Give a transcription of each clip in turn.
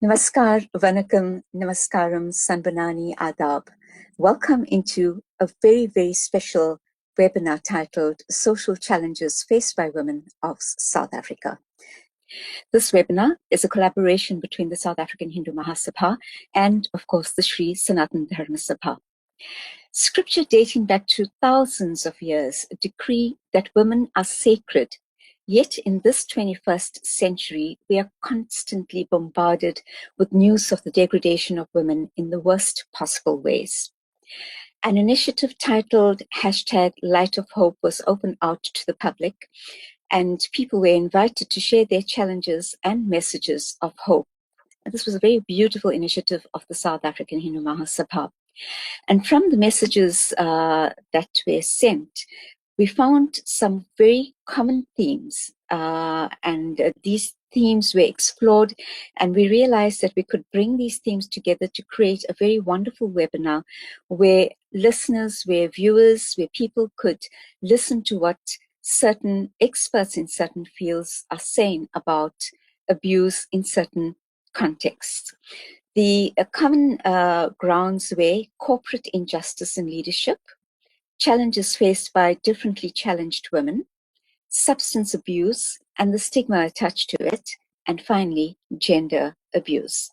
Namaskar, Vanakkam, Namaskaram, Sanbanani, Adab. Welcome into a very, very special webinar titled Social Challenges Faced by Women of South Africa. This webinar is a collaboration between the South African Hindu Mahasabha and, of course, the Sri Sanatan Dharma Sabha. Scripture dating back to thousands of years decree that women are sacred. Yet in this 21st century, we are constantly bombarded with news of the degradation of women in the worst possible ways. An initiative titled #Light of Hope was opened out to the public, and people were invited to share their challenges and messages of hope. And this was a very beautiful initiative of the South African Hindu Mahasabha. And from the messages that were sent, we found some very common themes, and these themes were explored, and we realized that we could bring these themes together to create a very wonderful webinar where listeners, where viewers, where people could listen to what certain experts in certain fields are saying about abuse in certain contexts. The common grounds were corporate injustice in leadership, challenges faced by differently challenged women, substance abuse and the stigma attached to it, and finally, gender abuse.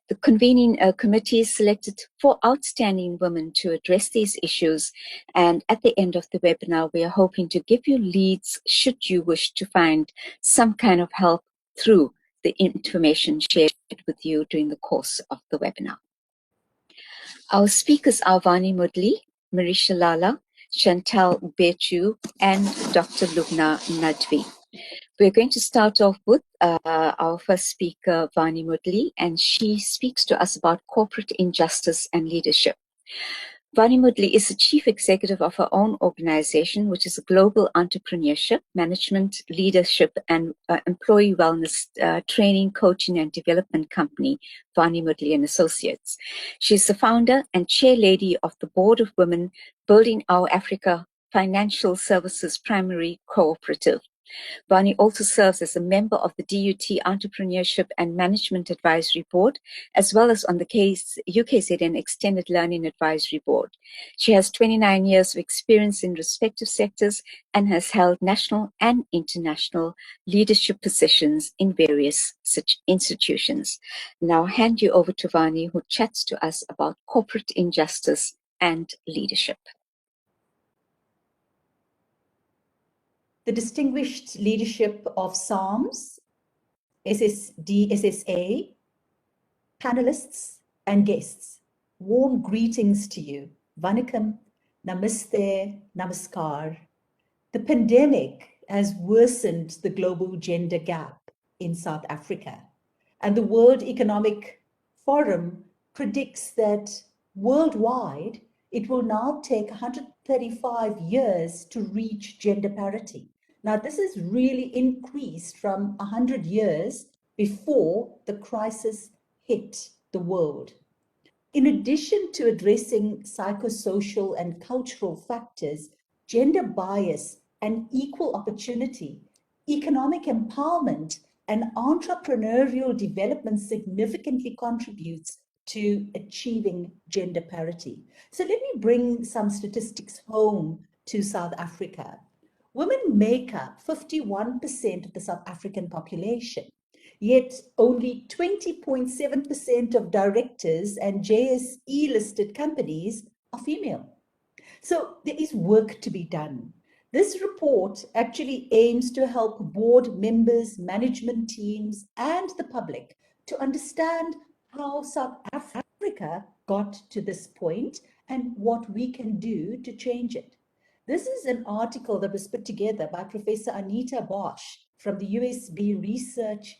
The convening committee selected 4 outstanding women to address these issues, and at the end of the webinar, we are hoping to give you leads should you wish to find some kind of help through the information shared with you during the course of the webinar. Our speakers are Vani Moodley, Merisha Lalla, Shantal Bechoo, and Dr. Lubna Nadvi. We're going to start off with our first speaker, Vani Moodley, and she speaks to us about corporate injustice and leadership. Vani Moodley is the chief executive of her own organization, which is a global entrepreneurship, management, leadership, and employee wellness training, coaching, and development company, Vani Moodley and Associates. She's the founder and chair lady of the Board of Women Building Our Africa Financial Services Primary Cooperative. Vani also serves as a member of the DUT Entrepreneurship and Management Advisory Board, as well as on the UKZN Extended Learning Advisory Board. She has 29 years of experience in respective sectors and has held national and international leadership positions in various such institutions. Now I'll hand you over to Vani, who chats to us about corporate injustice and leadership. The distinguished leadership of SARMS, SSD, SSA, panelists and guests, warm greetings to you. Vanakkam, Namaste, Namaskar. The pandemic has worsened the global gender gap in South Africa, and the World Economic Forum predicts that worldwide it will now take 135 years to reach gender parity. Now, this has really increased from 100 years before the crisis hit the world. In addition to addressing psychosocial and cultural factors, gender bias and equal opportunity, economic empowerment, and entrepreneurial development significantly contributes to achieving gender parity. So let me bring some statistics home to South Africa. Women make up 51% of the South African population, yet only 20.7% of directors and JSE-listed companies are female. So there is work to be done. This report actually aims to help board members, management teams, and the public to understand how South Africa got to this point and what we can do to change it. This is an article that was put together by Professor Anita Bosch from the USB Research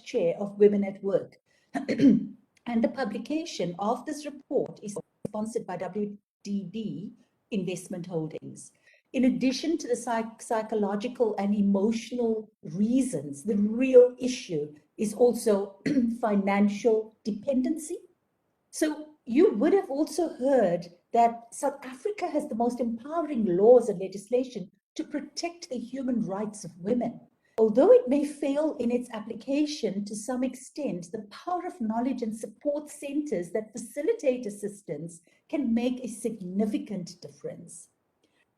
Chair of Women at Work. And the publication of this report is sponsored by WDD Investment Holdings. In addition to the psychological and emotional reasons, the real issue is also financial dependency. So you would have also heard that South Africa has the most empowering laws and legislation to protect the human rights of women. Although it may fail in its application to some extent, the power of knowledge and support centers that facilitate assistance can make a significant difference.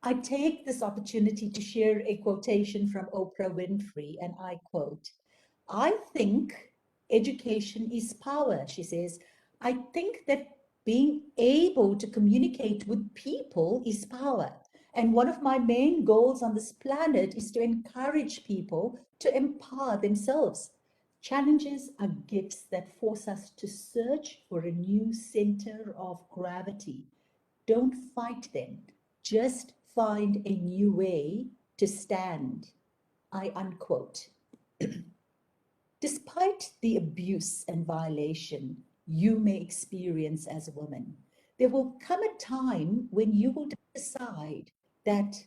I take this opportunity to share a quotation from Oprah Winfrey, and I quote, "I think education is power," she says. "I think that being able to communicate with people is power. And one of my main goals on this planet is to encourage people to empower themselves. Challenges are gifts that force us to search for a new center of gravity. Don't fight them. Just find a new way to stand." I unquote. Despite the abuse and violation you may experience as a woman, there will come a time when you will decide that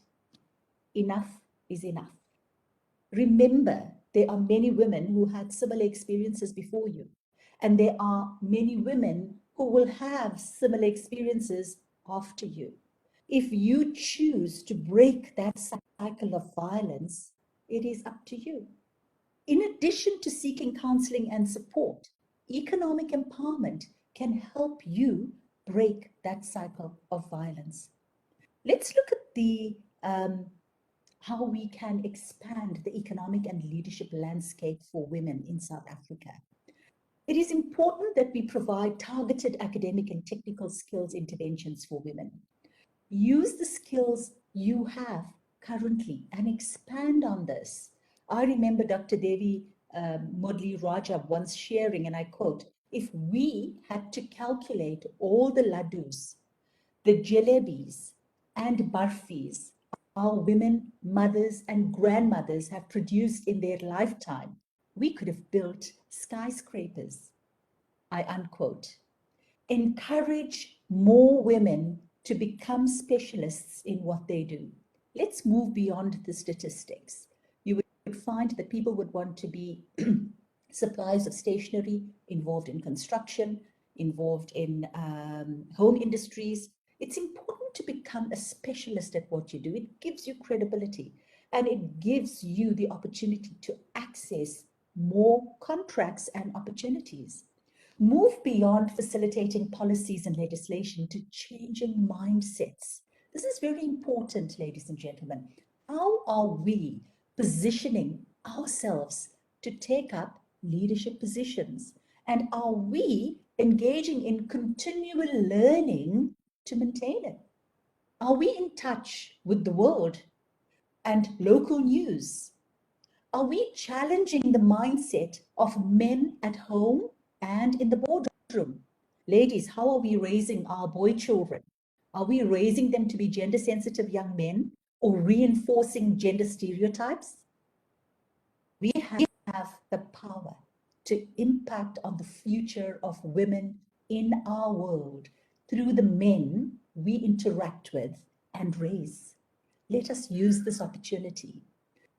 enough is enough. Remember, there are many women who had similar experiences before you, and there are many women who will have similar experiences after you. If you choose to break that cycle of violence, it is up to you. In addition to seeking counseling and support, economic empowerment can help you break that cycle of violence. Let's look at the how we can expand the economic and leadership landscape for women in South Africa. It is important that we provide targeted academic and technical skills interventions for women. Use the skills you have currently and expand on this. I remember Dr. Devi Modli Raja once sharing, and I quote, "If we had to calculate all the laddus, the jalebis, and barfis our women, mothers, and grandmothers have produced in their lifetime, we could have built skyscrapers." I unquote. Encourage more women to become specialists in what they do. Let's move beyond the statistics. You would find that people would want to be suppliers of stationery, involved in construction, involved in home industries. It's important to become a specialist at what you do. It gives you credibility and it gives you the opportunity to access more contracts and opportunities. Move beyond facilitating policies and legislation to changing mindsets. This is very important, ladies and gentlemen. How are we positioning ourselves to take up leadership positions? And are we engaging in continual learning to maintain it? Are we in touch with the world and local news? Are we challenging the mindset of men at home and in the boardroom? Ladies, how are we raising our boy children? Are we raising them to be gender sensitive young men or reinforcing gender stereotypes? We have the power to impact on the future of women in our world through the men we interact with and raise. Let us use this opportunity.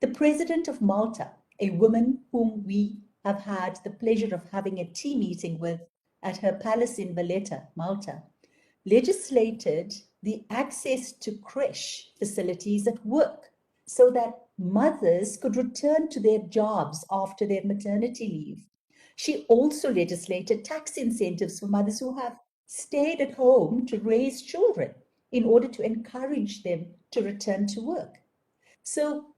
The President of Malta, a woman whom we have had the pleasure of having a tea meeting with at her palace in Valletta, Malta, legislated the access to creche facilities at work so that mothers could return to their jobs after their maternity leave. She also legislated tax incentives for mothers who have stayed at home to raise children in order to encourage them to return to work. So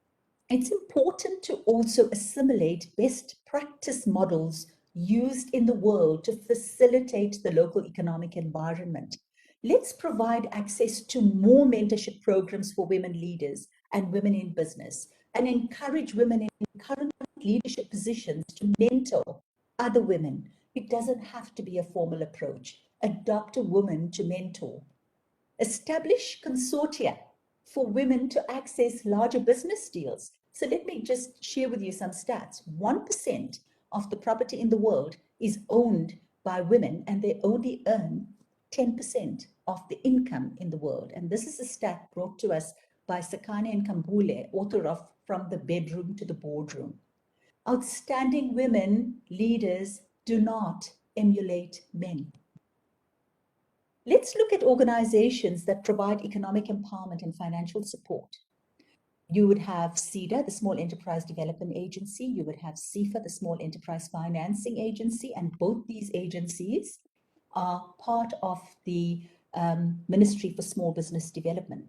it's important to also assimilate best practice models used in the world to facilitate the local economic environment. Let's provide access to more mentorship programs for women leaders and women in business, and encourage women in current leadership positions to mentor other women. It doesn't have to be a formal approach. Adopt a woman to mentor. Establish consortia for women to access larger business deals. So let me just share with you some stats. 1% of the property in the world is owned by women, and they only earn 10% of the income in the world. And this is a stat brought to us by Sakane Nkambule, author of From the Bedroom to the Boardroom. Outstanding women leaders do not emulate men. Let's look at organizations that provide economic empowerment and financial support. You would have SEDA, the Small Enterprise Development Agency. You would have SEFA, the Small Enterprise Financing Agency. And both these agencies are part of the Ministry for Small Business Development.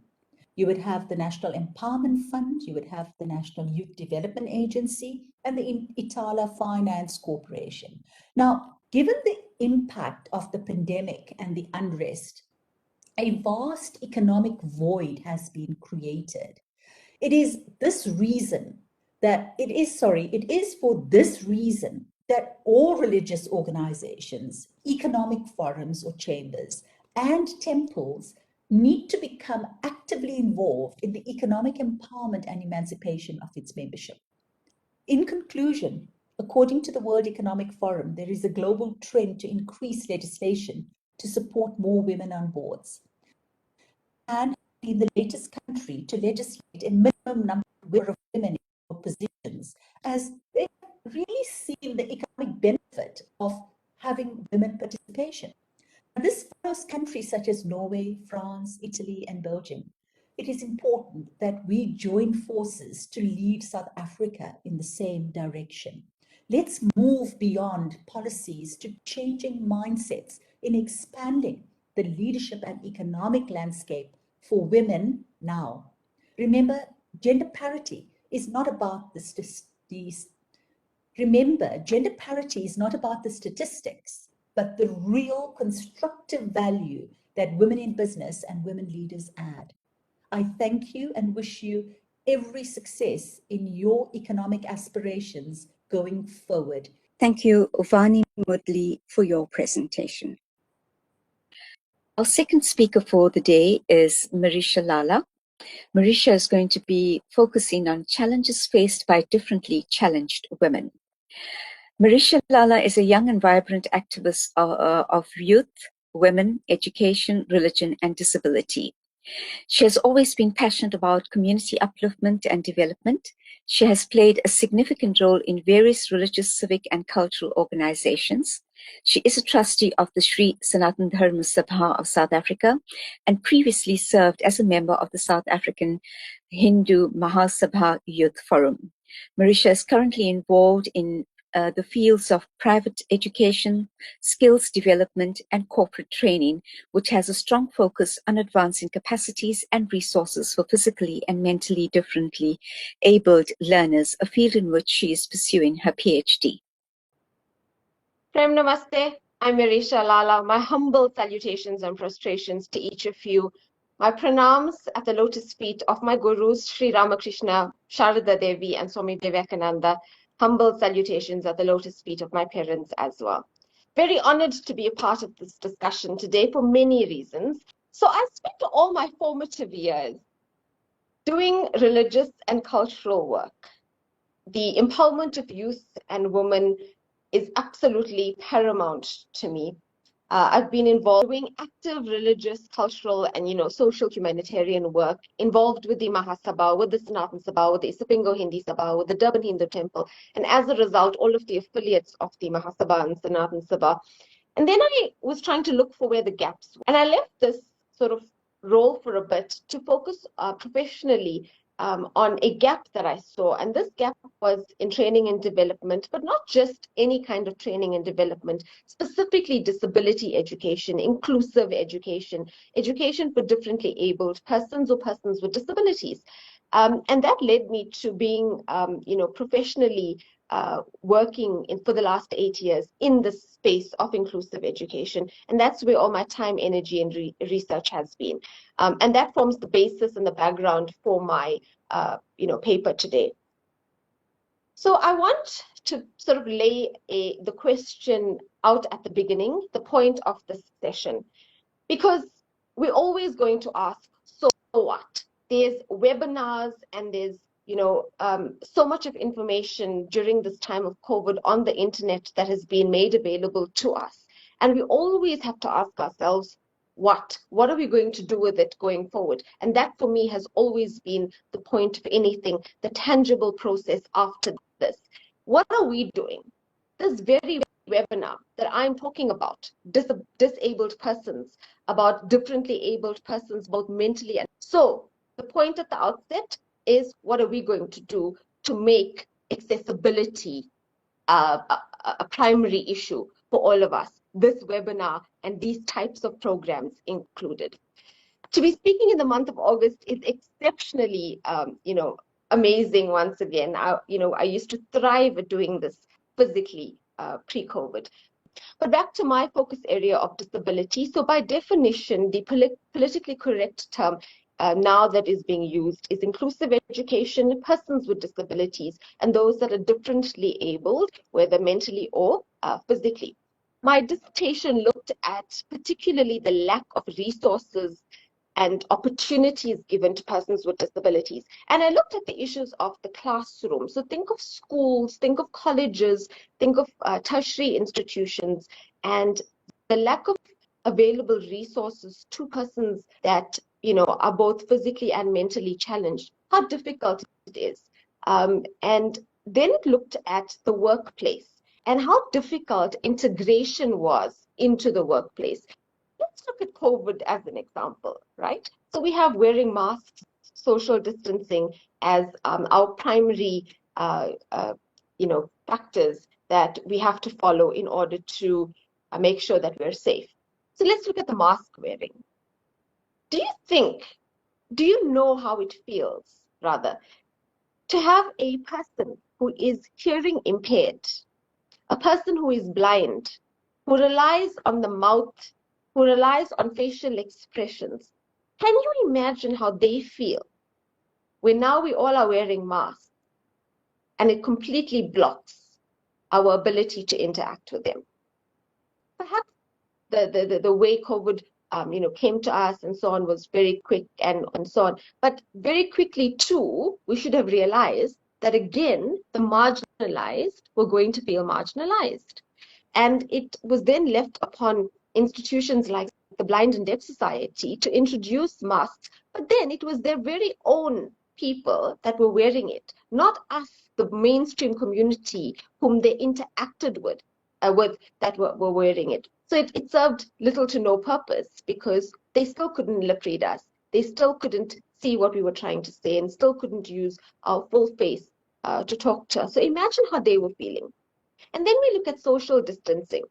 You would have the National Empowerment Fund. You would have the National Youth Development Agency and the Itala Finance Corporation. Now, given the impact of the pandemic and the unrest, a vast economic void has been created. It is for this reason that all religious organizations, economic forums or chambers, and temples need to become actively involved in the economic empowerment and emancipation of its membership. In conclusion, according to the World Economic Forum, there is a global trend to increase legislation to support more women on boards. And be the latest country to legislate a minimum number of women in positions, as they really seen the economic benefit of having women participation. And this follows countries such as Norway, France, Italy, and Belgium. It is important that we join forces to lead South Africa in the same direction. Let's move beyond policies to changing mindsets in expanding the leadership and economic landscape for women now. Remember, gender parity is not about the statistics, but the real constructive value that women in business and women leaders add. I thank you and wish you every success in your economic aspirations going forward. Thank you, Vani Moodley, for your presentation. Our second speaker for the day is Marisha Lalla. Marisha is going to be focusing on challenges faced by differently challenged women. Marisha Lalla is a young and vibrant activist of youth, women, education, religion, and disability. She has always been passionate about community upliftment and development. She has played a significant role in various religious, civic, and cultural organizations. She is a trustee of the Sri Sanatana Dharma Sabha of South Africa and previously served as a member of the South African Hindu Mahasabha Youth Forum. Marisha is currently involved in the fields of private education, skills development, and corporate training, which has a strong focus on advancing capacities and resources for physically and mentally differently abled learners, a field in which she is pursuing her PhD. Prem Namaste, I'm Merisha Lalla. My humble salutations and prostrations to each of you. My pranams at the lotus feet of my gurus, Sri Ramakrishna, Sharada Devi, and Swami Vivekananda. Humble salutations at the lotus feet of my parents as well. Very honored to be a part of this discussion today for many reasons. So I spent all my formative years doing religious and cultural work. The empowerment of youth and women is absolutely paramount to me. I've been involved doing active religious, cultural, and social humanitarian work, involved with the Mahasabha, with the Sanatana Sabha, with the Isipingo Hindi Sabha, with the Durban Hindu Temple, and as a result, all of the affiliates of the Mahasabha and Sanatana Sabha. And then I was trying to look for where the gaps were. And I left this sort of role for a bit to focus professionally on a gap that I saw. And this gap was in training and development, but not just any kind of training and development, specifically disability education, inclusive education, education for differently abled persons or persons with disabilities. And that led me to being, professionally working for the last 8 years in the space of inclusive education. And that's where all my time, energy, and research has been. And that forms the basis and the background for my paper today. So I want to sort of lay the question out at the beginning, the point of this session, because we're always going to ask, so what? There's webinars and there's so much of information during this time of COVID on the internet that has been made available to us. And we always have to ask ourselves, what are we going to do with it going forward? And that for me has always been the point of anything, the tangible process after this. What are we doing? This very webinar that I'm talking about, disabled persons, about differently abled persons, both mentally and so the point at the outset is, what are we going to do to make accessibility a primary issue for all of us, this webinar and these types of programs included. To be speaking in the month of August is exceptionally, amazing once again. I used to thrive at doing this physically pre-COVID. But back to my focus area of disability. So by definition, the politically correct term now that is being used is inclusive education, persons with disabilities, and those that are differently abled, whether mentally or physically. My dissertation looked at particularly the lack of resources and opportunities given to persons with disabilities. And I looked at the issues of the classroom. So think of schools, think of colleges, think of tertiary institutions, and the lack of available resources to persons that are both physically and mentally challenged, how difficult it is. And then it looked at the workplace and how difficult integration was into the workplace. Let's look at COVID as an example, right? So we have wearing masks, social distancing as our primary, factors that we have to follow in order to make sure that we're safe. So let's look at the mask wearing. Do you know how it feels, rather, to have a person who is hearing impaired, a person who is blind, who relies on the mouth, who relies on facial expressions? Can you imagine how they feel when now we all are wearing masks and it completely blocks our ability to interact with them? Perhaps the way COVID came to us and so on was very quick and so on. But very quickly too, we should have realized that again, the marginalized were going to feel marginalized. And it was then left upon institutions like the Blind and Deaf Society to introduce masks, but then it was their very own people that were wearing it, not us, the mainstream community whom they interacted with that were wearing it. So it served little to no purpose because they still couldn't lip read us. They still couldn't see what we were trying to say and still couldn't use our full face to talk to us. So imagine how they were feeling. And then we look at social distancing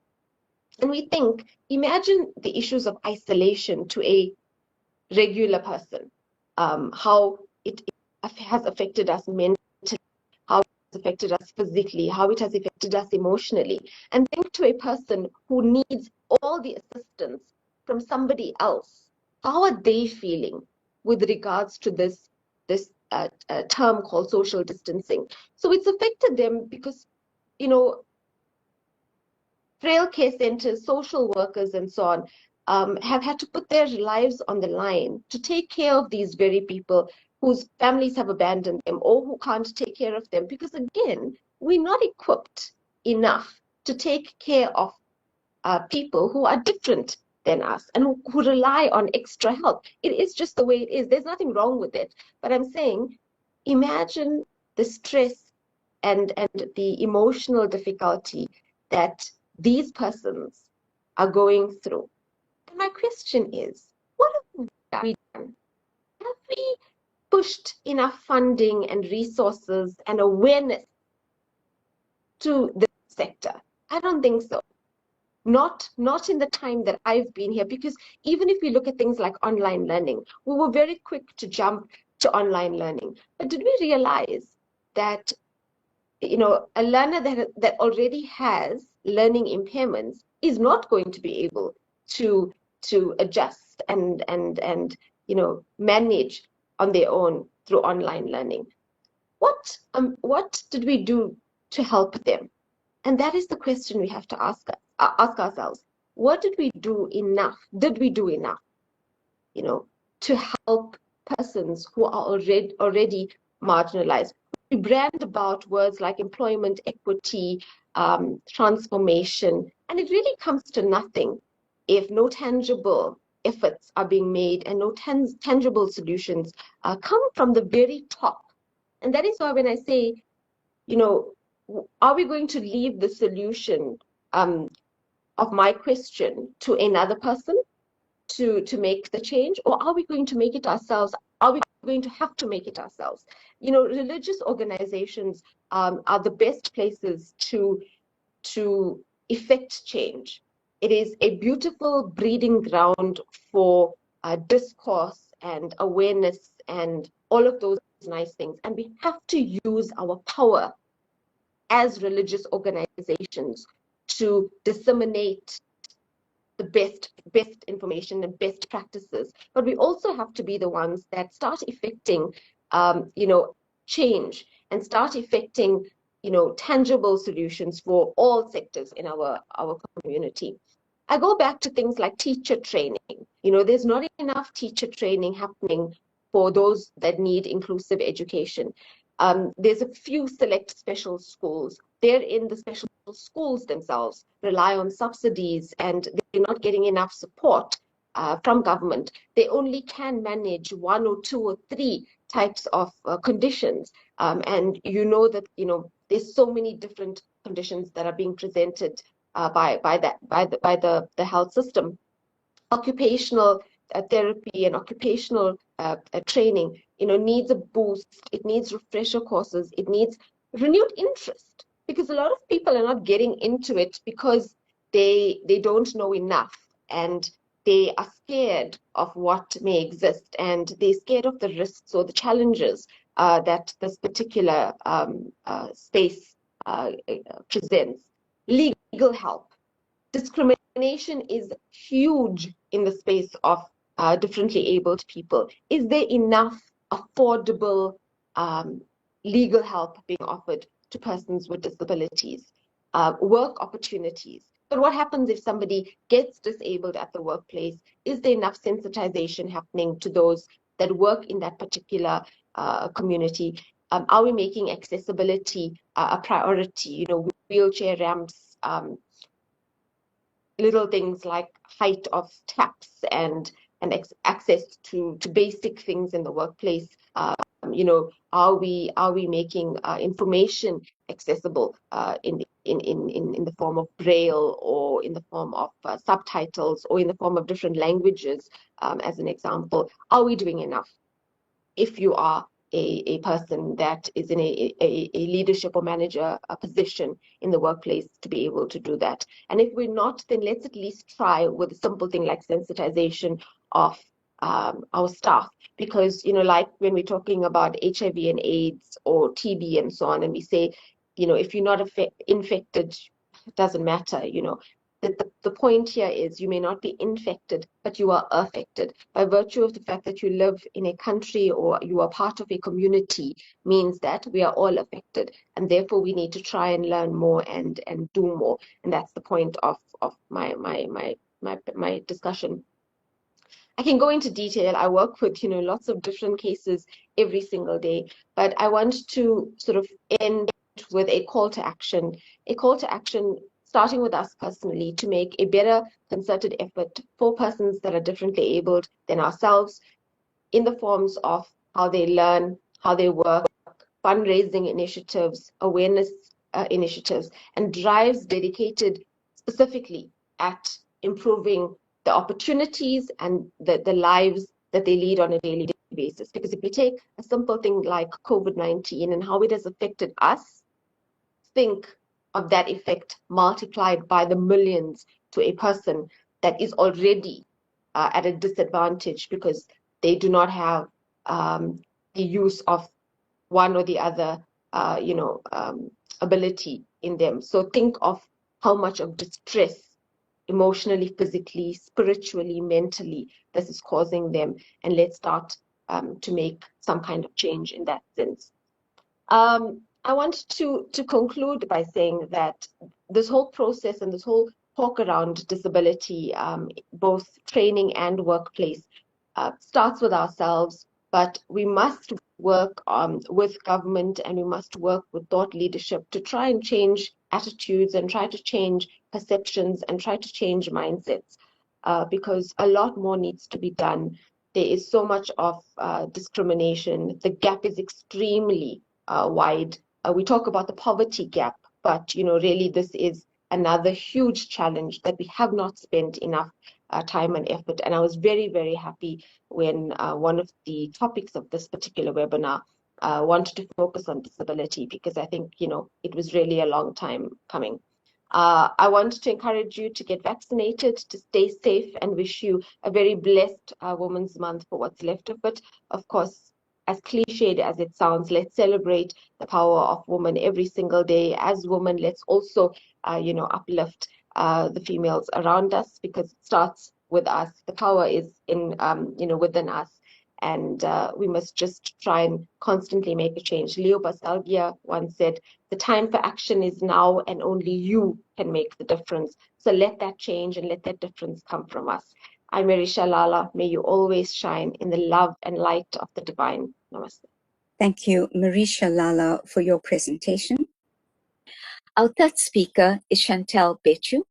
and we think, imagine the issues of isolation to a regular person, how it has affected us mentally, how it has affected us physically, how it has affected us emotionally. And think to a person who needs all the assistance from somebody else. How are they feeling with regards to this term called social distancing? So it's affected them because, frail care centers, social workers, and so on, have had to put their lives on the line to take care of these very people whose families have abandoned them or who can't take care of them. Because again, we're not equipped enough to take care of people who are different than us and who rely on extra help. It is just the way it is. There's nothing wrong with it. But I'm saying, imagine the stress and the emotional difficulty that these persons are going through. And my question is, what have we done? Have we pushed enough funding and resources and awareness to this sector? I don't think so. Not in the time that I've been here, because even if we look at things like online learning, we were very quick to jump to online learning. But did we realize that a learner that already has learning impairments is not going to be able to adjust and manage on their own through online learning? What did we do to help them? And that is the question we have to ask ourselves. What did we do enough? Did we do enough, to help persons who are already marginalized? We brand about words like employment, equity, transformation, and it really comes to nothing if no tangible efforts are being made and no tangible solutions come from the very top. And that is why when I say, are we going to leave the solution of my question to another person to make the change, or are we going to make it ourselves? Are we going to have to make it ourselves? Religious organizations are the best places to effect change. It is a beautiful breeding ground for discourse and awareness and all of those nice things. And we have to use our power as religious organizations to disseminate the best information and best practices. But we also have to be the ones that start effecting change and start effecting tangible solutions for all sectors in our community. I go back to things like teacher training. There's not enough teacher training happening for those that need inclusive education. There's a few select special schools. They're in the special schools themselves, rely on subsidies, and they're not getting enough support from government. They only can manage 1 or 2 or 3 types of conditions. And that, there's so many different conditions that are being presented by the health system. Occupational therapy and occupational training, needs a boost. It needs refresher courses. It needs renewed interest, because a lot of people are not getting into it because they don't know enough, and they are scared of what may exist, and they're scared of the risks or the challenges that this particular space presents. Legal help. Discrimination is huge in the space of differently abled people. Is there enough affordable legal help being offered to persons with disabilities? Work opportunities. But what happens if somebody gets disabled at the workplace? Is there enough sensitization happening to those that work in that particular community? Are we making accessibility a priority? Wheelchair ramps, little things like height of taps and access to basic things in the workplace. Are we making information accessible in the form of braille, or in the form of subtitles, or in the form of different languages, as an example? Are we doing enough? If you are a person that is in a leadership or manager position in the workplace, to be able to do that. And if we're not, then let's at least try with a simple thing like sensitization of our staff. Because, like when we're talking about HIV and AIDS or TB and so on, and we say, if you're not infected, it doesn't matter, The point here is you may not be infected, but you are affected. By virtue of the fact that you live in a country or you are part of a community means that we are all affected. And therefore we need to try and learn more and do more. And that's the point of my discussion. I can go into detail. I work with, lots of different cases every single day, but I want to sort of end with a call to action starting with us personally, to make a better concerted effort for persons that are differently abled than ourselves, in the forms of how they learn, how they work, fundraising initiatives, awareness initiatives, and drives dedicated specifically at improving the opportunities and the lives that they lead on a daily basis. Because if we take a simple thing like COVID-19 and how it has affected us, think of that effect multiplied by the millions to a person that is already at a disadvantage because they do not have the use of one or the other, ability in them. So think of how much of distress, emotionally, physically, spiritually, mentally, this is causing them, and let's start to make some kind of change in that sense. I want to conclude by saying that this whole process and this whole talk around disability, both training and workplace, starts with ourselves, but we must work with government, and we must work with thought leadership to try and change attitudes and try to change perceptions and try to change mindsets. because a lot more needs to be done. There is so much of discrimination. The gap is extremely wide. We talk about the poverty gap, but really this is another huge challenge that we have not spent enough time and effort. And I was very, very happy when one of the topics of this particular webinar wanted to focus on disability, because I think, it was really a long time coming. I want to encourage you to get vaccinated, to stay safe, and wish you a very blessed Women's Month for what's left of it. Of course, as cliched as it sounds, let's celebrate the power of women every single day. As women, let's also, uplift the females around us, because it starts with us. The power is within us. And we must just try and constantly make a change. Leo Basalgia once said, the time for action is now, and only you can make the difference. So let that change and let that difference come from us. I'm Merisha Lalla. May you always shine in the love and light of the divine. Namaste. Thank you, Marisha Lalla, for your presentation. Our third speaker is Shantal Bechoo.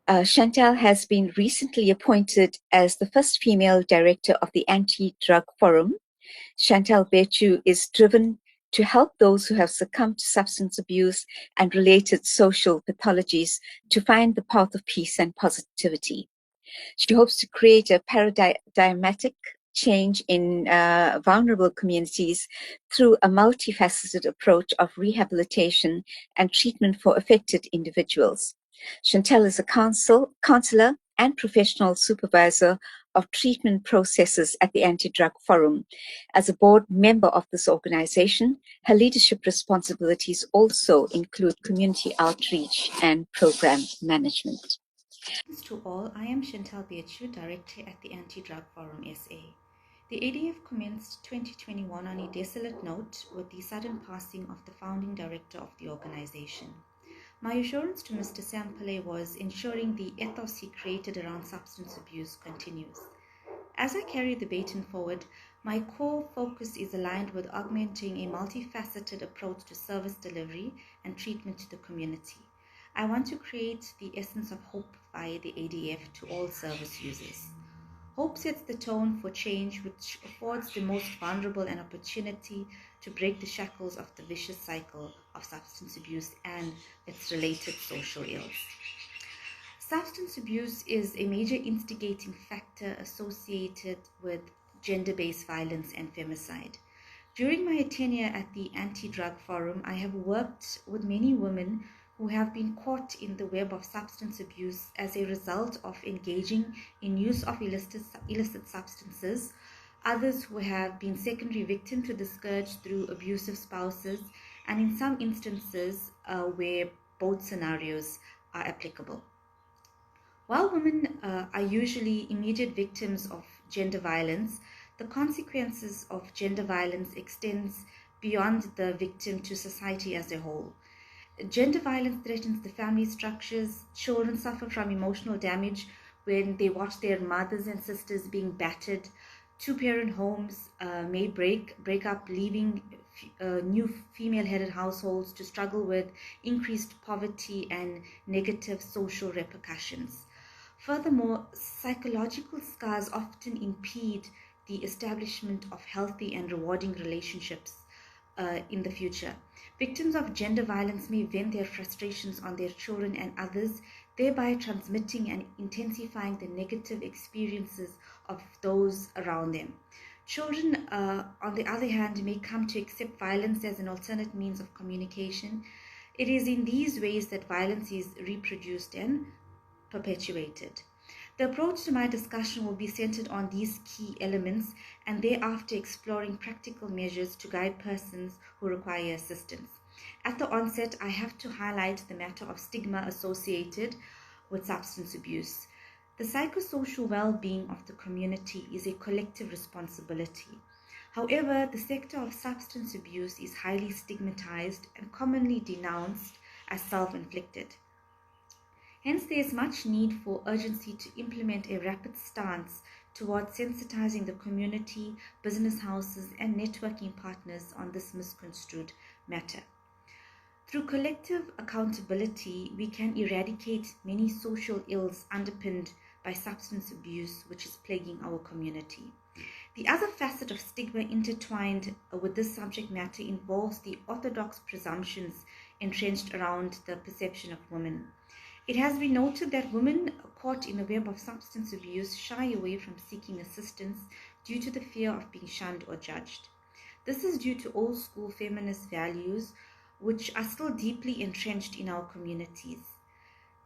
Shantal has been recently appointed as the first female director of the Anti-Drug Forum. Shantal Bechoo is driven to help those who have succumbed to substance abuse and related social pathologies to find the path of peace and positivity. She hopes to create a paradigmatic change in vulnerable communities through a multifaceted approach of rehabilitation and treatment for affected individuals. Shantal is a counselor and professional supervisor of treatment processes at the Anti-Drug Forum. As a board member of this organization, her leadership responsibilities also include community outreach and program management. Greetings to all. I am Shantal Bechoo, Director at the Anti-Drug Forum SA. The ADF commenced 2021 on a desolate note with the sudden passing of the founding director of the organization. My assurance to Mr. Sampale was ensuring the ethos he created around substance abuse continues. As I carry the baton forward, my core focus is aligned with augmenting a multifaceted approach to service delivery and treatment to the community. I want to create the essence of hope via the ADF to all service users. Hope sets the tone for change, which affords the most vulnerable an opportunity to break the shackles of the vicious cycle of substance abuse and its related social ills. Substance abuse is a major instigating factor associated with gender-based violence and femicide. During my tenure at the Anti-Drug Forum, I have worked with many women who have been caught in the web of substance abuse as a result of engaging in use of illicit substances, others who have been secondary victims to the scourge through abusive spouses, and in some instances where both scenarios are applicable. While women are usually immediate victims of gender violence, the consequences of gender violence extends beyond the victim to society as a whole. Gender violence threatens the family structures. Children suffer from emotional damage when they watch their mothers and sisters being battered. Two-parent homes may break up, leaving new female-headed households to struggle with increased poverty and negative social repercussions. Furthermore, psychological scars often impede the establishment of healthy and rewarding relationships in the future. Victims of gender violence may vent their frustrations on their children and others, thereby transmitting and intensifying the negative experiences of those around them. Children, on the other hand, may come to accept violence as an alternate means of communication. It is in these ways that violence is reproduced and perpetuated. The approach to my discussion will be centered on these key elements and thereafter exploring practical measures to guide persons who require assistance. At the onset, I have to highlight the matter of stigma associated with substance abuse. The psychosocial well-being of the community is a collective responsibility. However, the sector of substance abuse is highly stigmatized and commonly denounced as self-inflicted. Hence, there is much need for urgency to implement a rapid stance towards sensitizing the community, business houses, and networking partners on this misconstrued matter. Through collective accountability, we can eradicate many social ills underpinned by substance abuse which is plaguing our community. The other facet of stigma intertwined with this subject matter involves the orthodox presumptions entrenched around the perception of women. It has been noted that women caught in the web of substance abuse shy away from seeking assistance due to the fear of being shunned or judged. This is due to old school feminist values which are still deeply entrenched in our communities.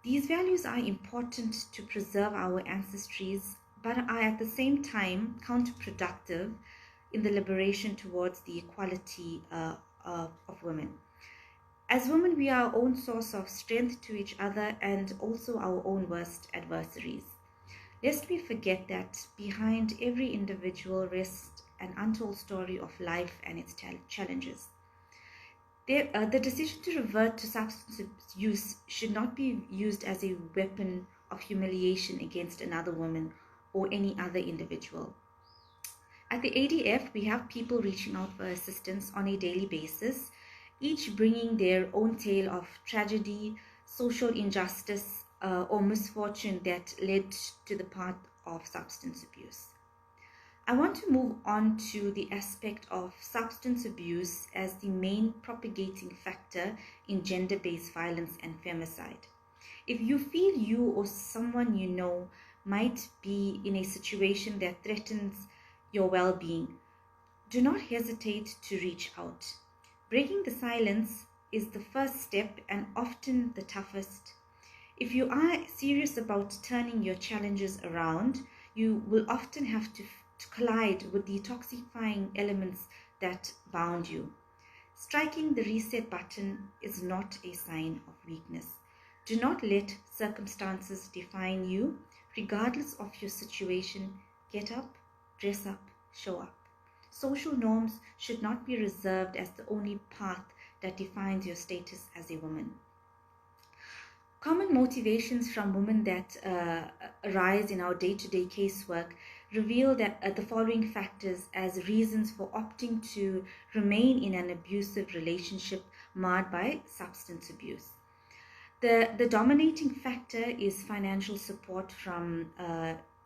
These values are important to preserve our ancestries, but are at the same time counterproductive in the liberation towards the equality of women. As women, we are our own source of strength to each other and also our own worst adversaries. Lest we forget that behind every individual rests an untold story of life and its challenges. The decision to revert to substance use should not be used as a weapon of humiliation against another woman or any other individual. At the ADF, we have people reaching out for assistance on a daily basis, each bringing their own tale of tragedy, social injustice, or misfortune that led to the path of substance abuse. I want to move on to the aspect of substance abuse as the main propagating factor in gender-based violence and femicide. If you feel you or someone you know might be in a situation that threatens your well-being, do not hesitate to reach out. Breaking the silence is the first step and often the toughest. If you are serious about turning your challenges around, you will often have to collide with the toxifying elements that bound you. Striking the reset button is not a sign of weakness. Do not let circumstances define you. Regardless of your situation, get up, dress up, show up. Social norms should not be reserved as the only path that defines your status as a woman. Common motivations from women that arise in our day-to-day casework reveal that the following factors as reasons for opting to remain in an abusive relationship marred by substance abuse. The dominating factor is financial support from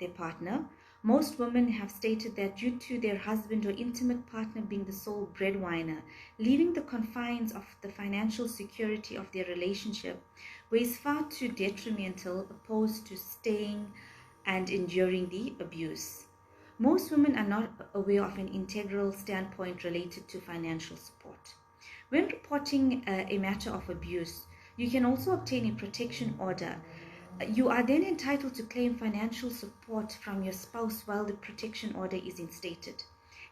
their partner. Most women have stated that due to their husband or intimate partner being the sole breadwinner, leaving the confines of the financial security of their relationship weighs far too detrimental opposed to staying and enduring the abuse. Most women are not aware of an integral standpoint related to financial support. When reporting a matter of abuse, you can also obtain a protection order. You are then entitled to claim financial support from your spouse while the protection order is instated.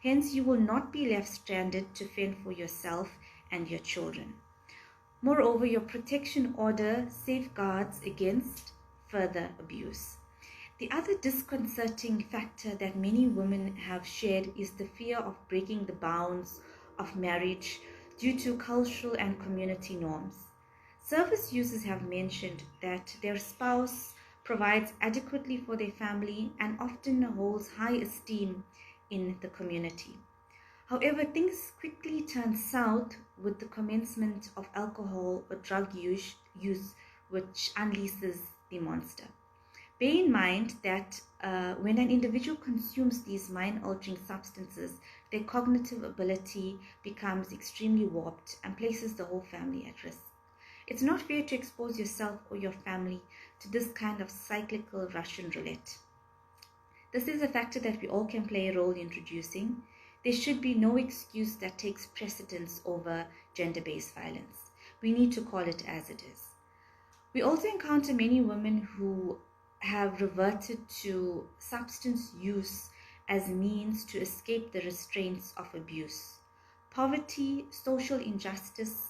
Hence, you will not be left stranded to fend for yourself and your children. Moreover, your protection order safeguards against further abuse. The other disconcerting factor that many women have shared is the fear of breaking the bounds of marriage due to cultural and community norms. Service users have mentioned that their spouse provides adequately for their family and often holds high esteem in the community. However, things quickly turn south with the commencement of alcohol or drug use which unleashes the monster. Bear in mind that when an individual consumes these mind-altering substances, their cognitive ability becomes extremely warped and places the whole family at risk. It's not fair to expose yourself or your family to this kind of cyclical Russian roulette. This is a factor that we all can play a role in reducing. There should be no excuse that takes precedence over gender-based violence. We need to call it as it is. We also encounter many women who have reverted to substance use as means to escape the restraints of abuse. Poverty, social injustice,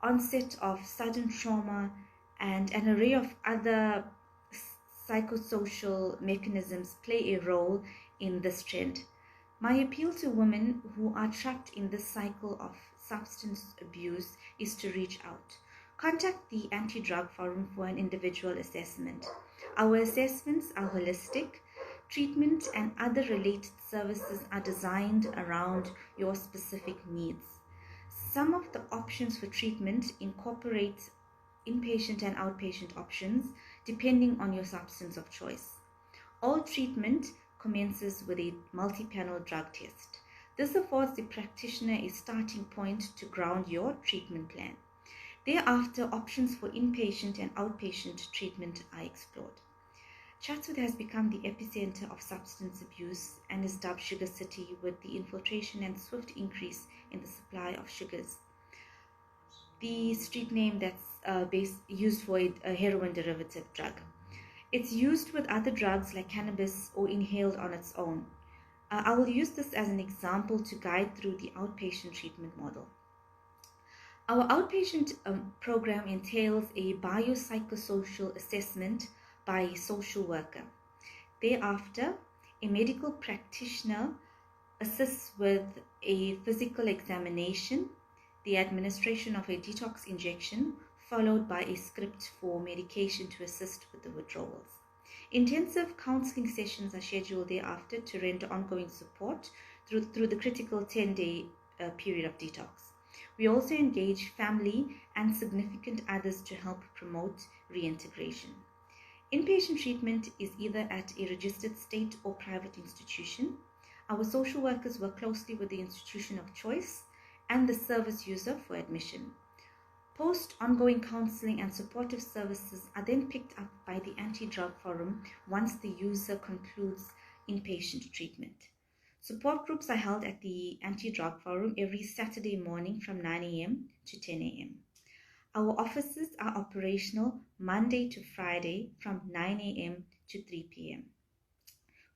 onset of sudden trauma, and an array of other psychosocial mechanisms play a role in this trend. My appeal to women who are trapped in this cycle of substance abuse is to reach out. Contact the Anti-Drug Forum for an individual assessment. Our assessments are holistic. Treatment and other related services are designed around your specific needs. Some of the options for treatment incorporate inpatient and outpatient options depending on your substance of choice. All treatment commences with a multi-panel drug test. This affords the practitioner a starting point to ground your treatment plan. Thereafter, options for inpatient and outpatient treatment are explored. Chatsworth has become the epicenter of substance abuse and is dubbed Sugar City, with the infiltration and swift increase in the supply of sugars. The street name that's used for a heroin derivative drug. It's used with other drugs like cannabis or inhaled on its own. I will use this as an example to guide through the outpatient treatment model. Our outpatient program entails a biopsychosocial assessment by a social worker. Thereafter, a medical practitioner assists with a physical examination, the administration of a detox injection, followed by a script for medication to assist with the withdrawals. Intensive counseling sessions are scheduled thereafter to render ongoing support through the critical 10-day period of detox. We also engage family and significant others to help promote reintegration. Inpatient treatment is either at a registered state or private institution. Our social workers work closely with the institution of choice and the service user for admission. Post-ongoing counseling and supportive services are then picked up by the anti-drug forum once the user concludes inpatient treatment. Support groups are held at the anti-drug forum every Saturday morning from 9 a.m. to 10 a.m. Our offices are operational Monday to Friday from 9 a.m. to 3 p.m.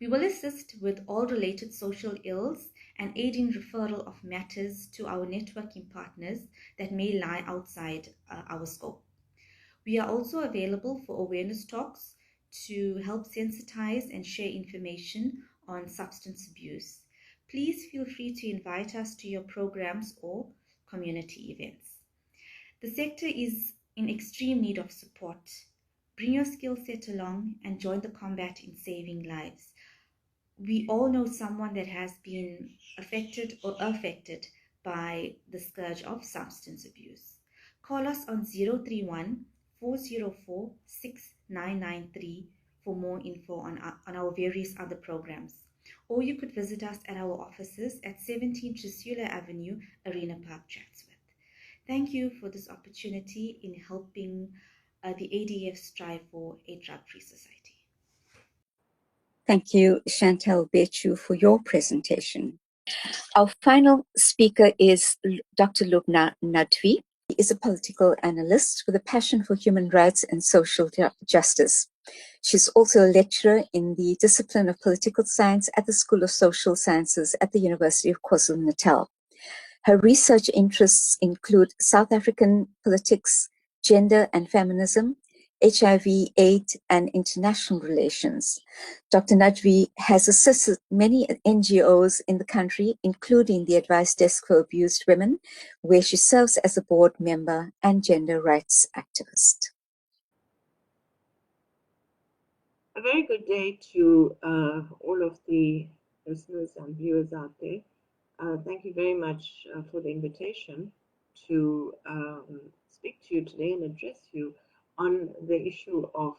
We will assist with all related social ills and aid in referral of matters to our networking partners that may lie outside our scope. We are also available for awareness talks to help sensitize and share information on substance abuse. Please feel free to invite us to your programs or community events. The sector is in extreme need of support. Bring your skill set along and join the combat in saving lives. We all know someone that has been affected or affected by the scourge of substance abuse. Call us on 031 404 6993 for more info on our various other programs. Or you could visit us at our offices at 17 Trisula Avenue, Arena Park, Chatsworth. Thank you for this opportunity in helping the ADF strive for a drug-free society. Thank you, Shantal Bechoo, for your presentation. Our final speaker is Dr. Lubna Nadvi. He is a political analyst with a passion for human rights and social justice. She's also a lecturer in the discipline of political science at the School of Social Sciences at the University of KwaZulu-Natal. Her research interests include South African politics, gender and feminism, HIV, AIDS, and international relations. Dr. Nadwi has assisted many NGOs in the country, including the Advice Desk for Abused Women, where she serves as a board member and gender rights activist. A very good day to all of the listeners and viewers out there. Thank you very much for the invitation to speak to you today and address you on the issue of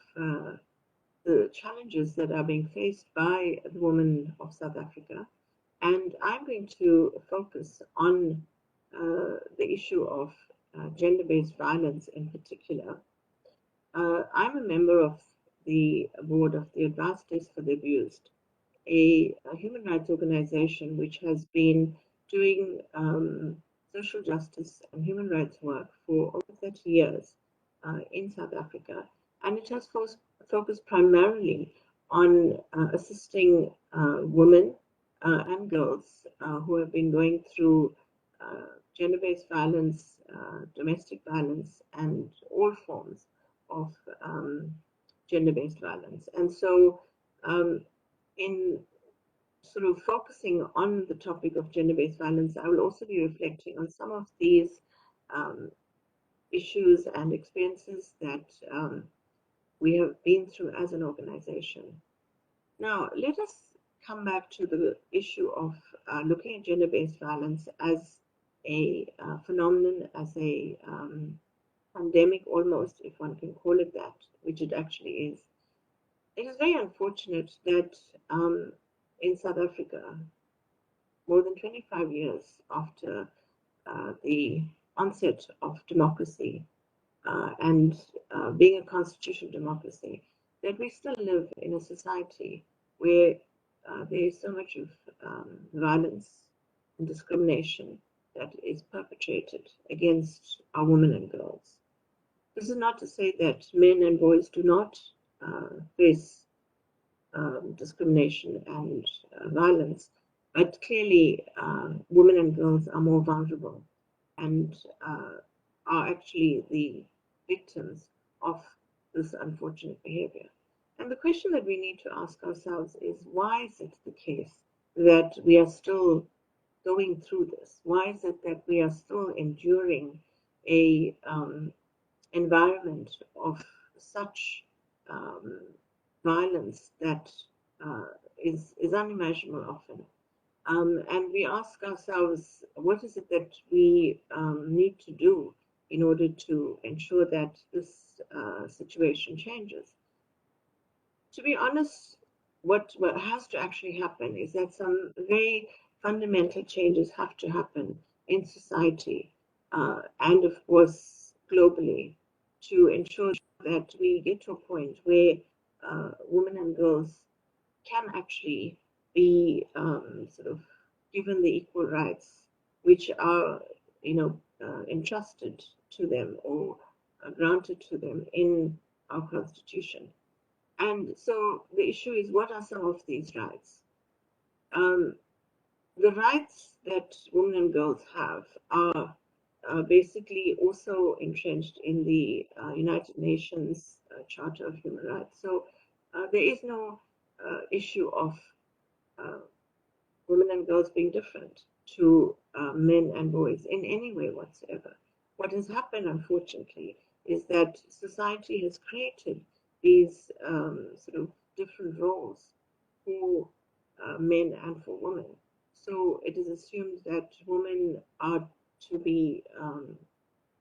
the challenges that are being faced by the women of South Africa. And I'm going to focus on the issue of gender-based violence in particular. I'm a member of the board of the Advice Desk for the Abused, a human rights organization which has been doing social justice and human rights work for over 30 years in South Africa. And it has focused primarily on assisting women and girls who have been going through gender-based violence, domestic violence, and all forms of gender-based violence. And so in sort of focusing on the topic of gender-based violence, I will also be reflecting on some of these issues and experiences that we have been through as an organization. Now, let us come back to the issue of looking at gender-based violence as a phenomenon, as a pandemic almost, if one can call it that, which it actually is. It is very unfortunate that in South Africa, more than 25 years after the onset of democracy and being a constitutional democracy, that we still live in a society where there is so much of violence and discrimination that is perpetrated against our women and girls. This is not to say that men and boys do not face discrimination and violence, but clearly women and girls are more vulnerable and are actually the victims of this unfortunate behavior. And the question that we need to ask ourselves is, why is it the case that we are still going through this? Why is it that we are still enduring a environment of such violence that is unimaginable often? And we ask ourselves, what is it that we need to do in order to ensure that this situation changes? To be honest, what has to actually happen is that some very fundamental changes have to happen in society and, of course, globally, to ensure that we get to a point where women and girls can actually be sort of given the equal rights which are, entrusted to them or granted to them in our constitution. And so the issue is, what are some of these rights? The rights that women and girls have are basically also entrenched in the United Nations Charter of Human Rights. So there is no issue of women and girls being different to men and boys in any way whatsoever. What has happened, unfortunately, is that society has created these sort of different roles for men and for women. So it is assumed that women are to be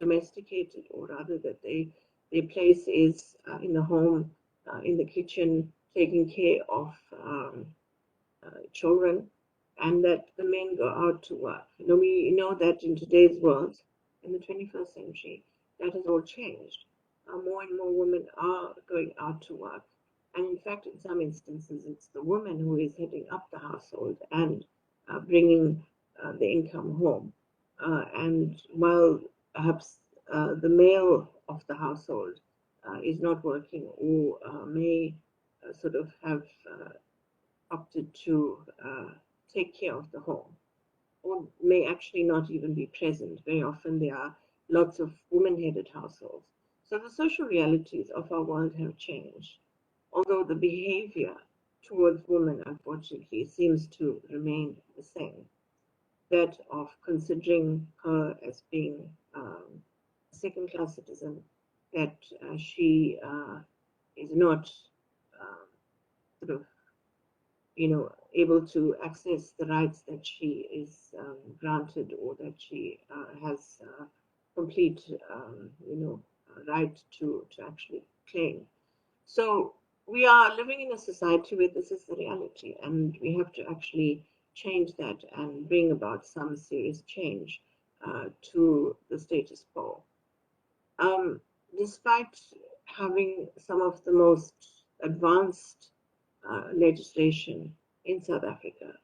domesticated, or rather that their place is in the home, in the kitchen, taking care of children, and that the men go out to work. We know that in today's world, in the 21st century, that has all changed. More and more women are going out to work. And in fact, in some instances, it's the woman who is heading up the household and bringing the income home. And while perhaps the male of the household is not working, or may sort of have opted to take care of the home, or may actually not even be present. Very often there are lots of women-headed households. So the social realities of our world have changed, although the behavior towards women, unfortunately, seems to remain the same. That of considering her as being a second-class citizen, that she is not sort of able to access the rights that she is granted, or that she has complete, right to actually claim. So we are living in a society where this is the reality, and we have to actually change that and bring about some serious change to the status quo. Despite having some of the most advanced legislation in South Africa,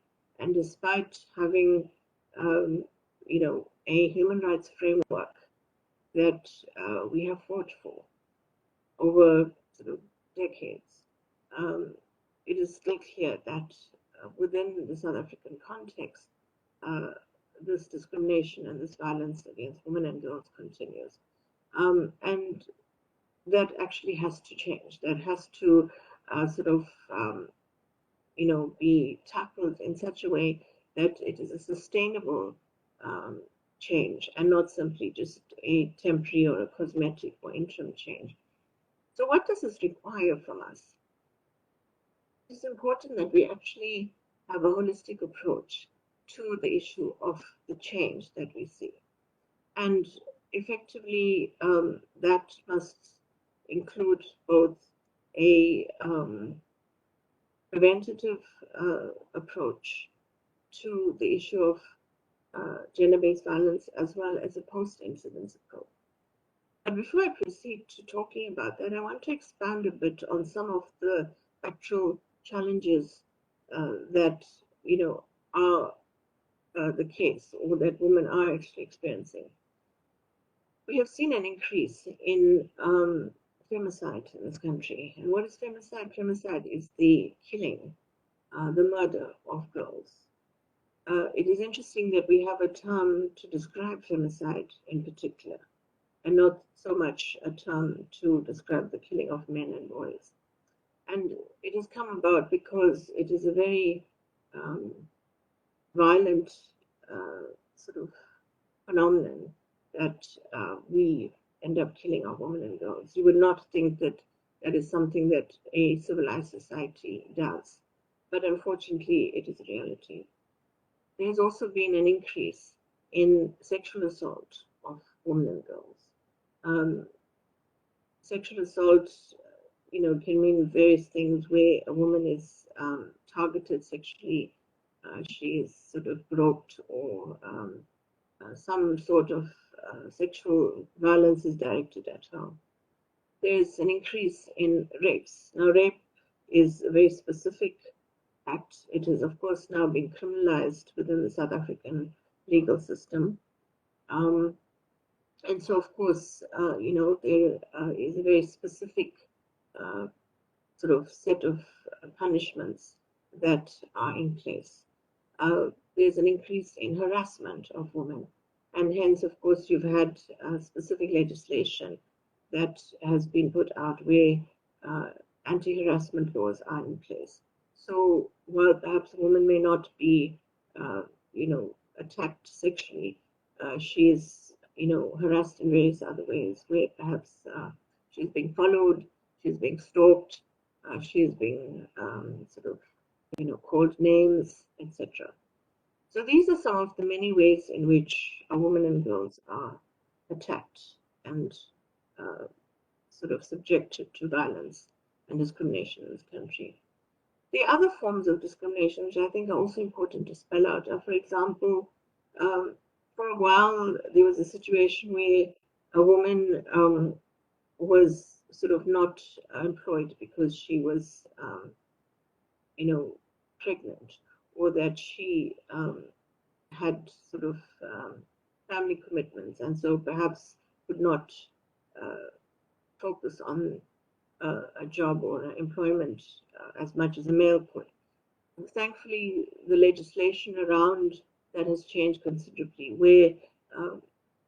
and despite having a human rights framework that we have fought for over sort of decades, it is still clear that within the South African context, this discrimination and this violence against women and girls continues. And that actually has to change. That has to sort of be tackled in such a way that it is a sustainable change, and not simply just a temporary or a cosmetic or interim change. So what does this require from us? It's important that we actually have a holistic approach to the issue of the change that we see. And effectively, that must include both a preventative approach to the issue of gender-based violence as well as a post-incidence approach. But before I proceed to talking about that, I want to expand a bit on some of the actual challenges that are the case, or that women are actually experiencing. We have seen an increase in femicide in this country. And what is femicide? Femicide is the killing, the murder of girls. It is interesting that we have a term to describe femicide in particular, and not so much a term to describe the killing of men and boys. And it has come about because it is a very violent sort of phenomenon that we end up killing our women and girls. You would not think that that is something that a civilized society does, but unfortunately it is a reality. There's also been an increase in sexual assault of women and girls. Sexual assault, can mean various things where a woman is targeted sexually, she is sort of groped, or some sort of sexual violence is directed at her. There's an increase in rapes. Now, rape is a very specific act. It is, of course, now being criminalized within the South African legal system. And so, of course, there is a very specific sort of set of punishments that are in place. There's an increase in harassment of women. And hence, of course, you've had specific legislation that has been put out where anti-harassment laws are in place. So while perhaps a woman may not be, attacked sexually, she is, harassed in various other ways, where perhaps she's being followed, she's being stalked, she's being sort of, called names, etc. So these are some of the many ways in which our women and girls are attacked and sort of subjected to violence and discrimination in this country. The other forms of discrimination, which I think are also important to spell out, are, for example, for a while there was a situation where a woman was sort of not employed because she was, pregnant, or that she had sort of family commitments, and so perhaps could not focus on a job or employment as much as a male could. And thankfully, the legislation around that has changed considerably, where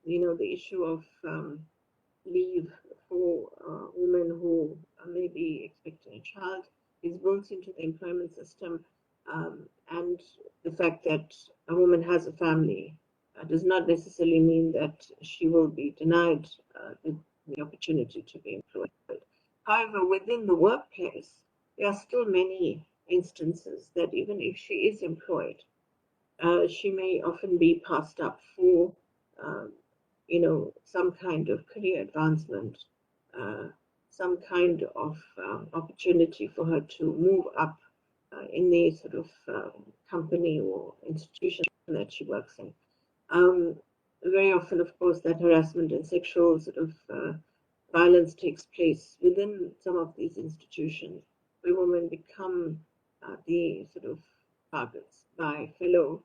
the issue of leave for women who may be expecting a child is built into the employment system, and the fact that a woman has a family does not necessarily mean that she will be denied the opportunity to be employed. However, within the workplace, there are still many instances that even if she is employed, she may often be passed up for some kind of career advancement, some kind of opportunity for her to move up in the sort of company or institution that she works in. Very often, of course, that harassment and sexual sort of violence takes place within some of these institutions, where women become the sort of targets by fellow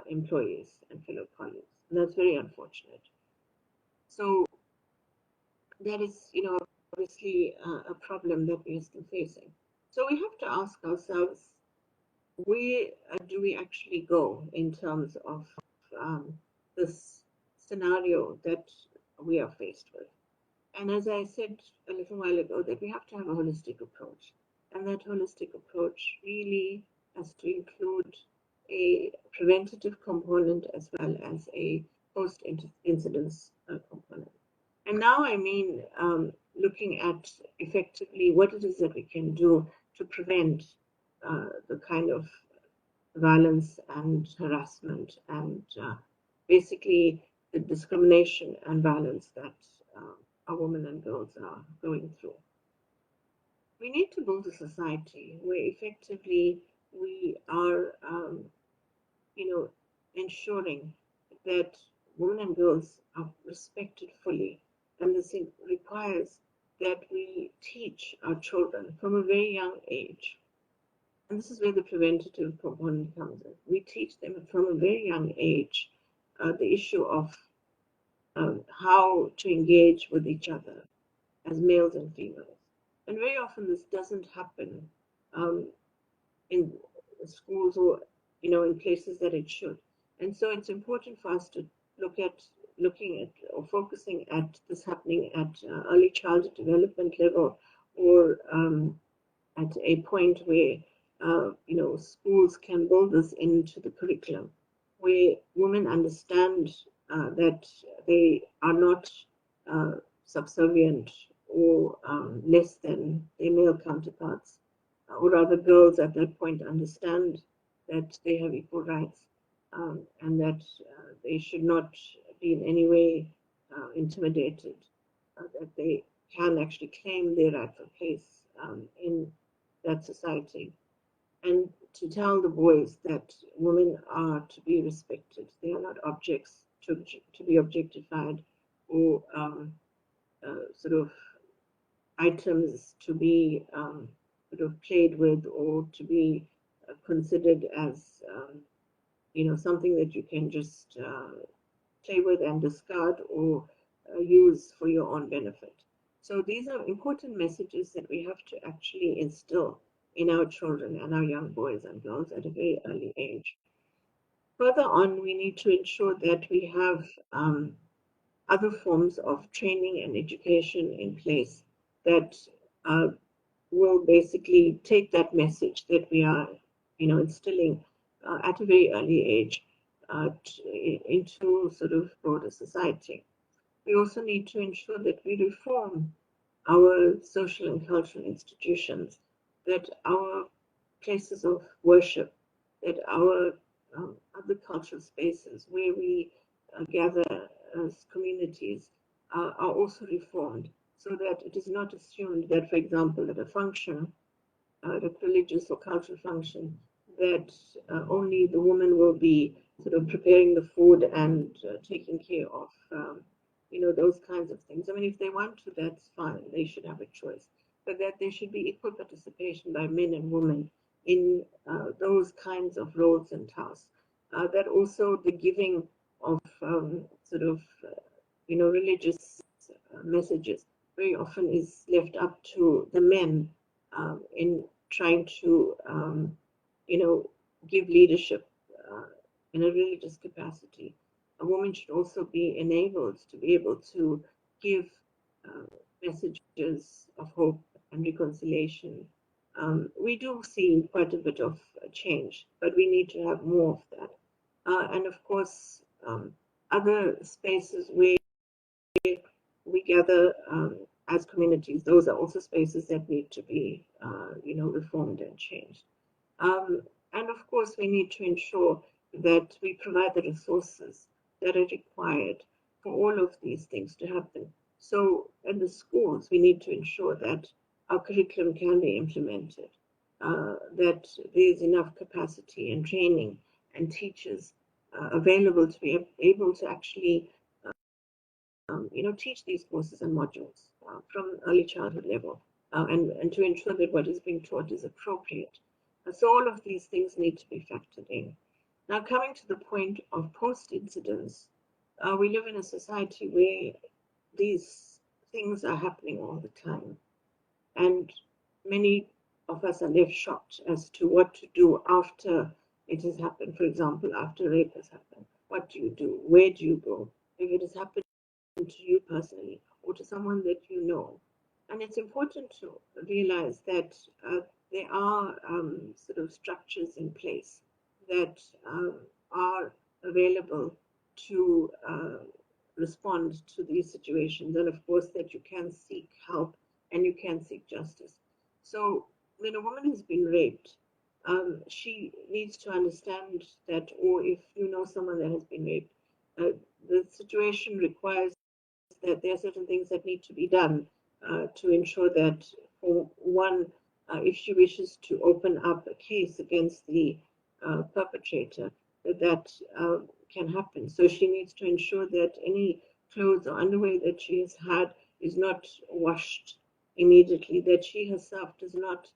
employees and fellow colleagues. And that's very unfortunate. So that is, obviously a problem that we are still facing. So we have to ask ourselves, where do we actually go in terms of this scenario that we are faced with? And as I said a little while ago, that we have to have a holistic approach. And that holistic approach really has to include a preventative component as well as a post-incidence component. And now I mean looking at effectively what it is that we can do to prevent the kind of violence and harassment and basically the discrimination and violence that our women and girls are going through. we need to build a society where effectively we are, ensuring that women and girls are respected fully. And this requires that we teach our children from a very young age. And this is where the preventative component comes in. We teach them from a very young age the issue of how to engage with each other as males and females. And very often this doesn't happen um, in schools or in places that it should. And so it's important for us to looking at or focusing at this happening at early childhood development level, or at a point where schools can build this into the curriculum, where women understand that they are not subservient or less than their male counterparts, or rather girls at that point understand that they have equal rights, and that they should not be in any way intimidated, that they can actually claim their rightful place in that society, and to tell the boys that women are to be respected. They are not objects to be objectified, or sort of items to be sort of played with, or to be considered as something that you can just play with and discard, or use for your own benefit. So these are important messages that we have to actually instill in our children and our young boys and girls at a very early age. Further on, we need to ensure that we have other forms of training and education in place that will basically take that message that we are, instilling at a very early age into sort of broader society. We also need to ensure that we reform our social and cultural institutions, that our places of worship, that our other cultural spaces where we gather as communities are also reformed, so that it is not assumed that, for example, at a function, a religious or cultural function, that only the woman will be sort of preparing the food and taking care of, those kinds of things. I mean, if they want to, that's fine. They should have a choice. But that there should be equal participation by men and women in those kinds of roles and tasks. That also the giving of sort of, religious messages very often is left up to the men in trying to, give leadership in a religious capacity. A woman should also be enabled to be able to give messages of hope and reconciliation. We do see quite a bit of change, but we need to have more of that. And of course, other spaces where we gather as communities, those are also spaces that need to be, reformed and changed. And of course, we need to ensure that we provide the resources that are required for all of these things to happen. So in the schools, we need to ensure that our curriculum can be implemented, that there's enough capacity and training and teachers available to be able to actually teach these courses and modules from early childhood level, and to ensure that what is being taught is appropriate. So all of these things need to be factored in. Now, coming to the point of post-incidence, we live in a society where these things are happening all the time. And many of us are left shocked as to what to do after it has happened. For example, after rape has happened, what do you do? Where do you go? If it has happened to you personally or to someone that you know. And it's important to realize that there are sort of structures in place that are available to respond to these situations, and of course that you can seek help and you can seek justice. So when a woman has been raped, she needs to understand that, or if you know someone that has been raped, the situation requires that there are certain things that need to be done to ensure that for one, if she wishes to open up a case against the perpetrator, that can happen. So she needs to ensure that any clothes or underwear that she has had is not washed immediately, that she herself does not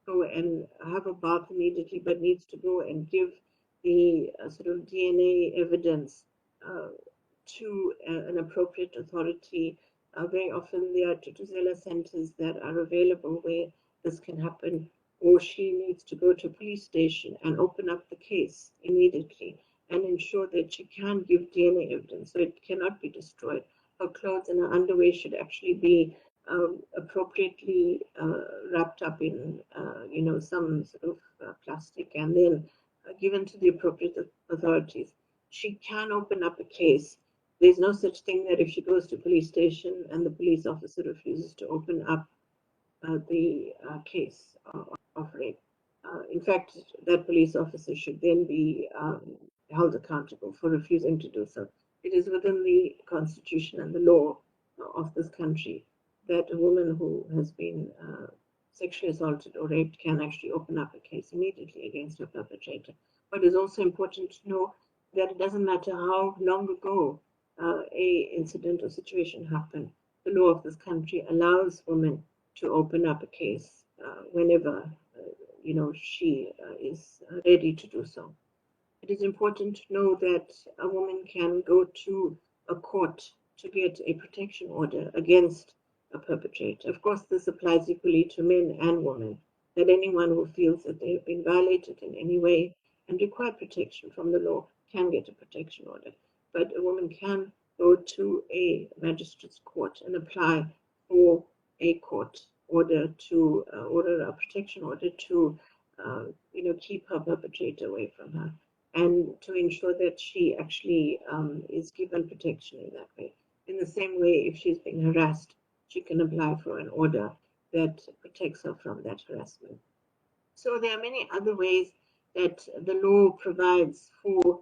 go and have a bath immediately, but needs to go and give the sort of DNA evidence to an appropriate authority. Very often there are tutela centers that are available where this can happen, or she needs to go to a police station and open up the case immediately and ensure that she can give DNA evidence, so it cannot be destroyed. Her clothes and her underwear should actually be appropriately wrapped up in, some sort of plastic, and then given to the appropriate authorities. She can open up a case. There's no such thing that if she goes to a police station and the police officer refuses to open up the case of rape. In fact, that police officer should then be held accountable for refusing to do so. It is within the constitution and the law of this country that a woman who has been sexually assaulted or raped can actually open up a case immediately against her perpetrator. But it's also important to know that it doesn't matter how long ago a incident or situation happened. The law of this country allows women to open up a case whenever she is ready to do so. It is important to know that a woman can go to a court to get a protection order against a perpetrator. Of course, this applies equally to men and women, that anyone who feels that they have been violated in any way and require protection from the law can get a protection order. But a woman can go to a magistrate's court and apply for a court order to order a protection order to keep her perpetrator away from her, and to ensure that she actually is given protection in that way. In the same way, if she's being harassed, she can apply for an order that protects her from that harassment. So there are many other ways that the law provides for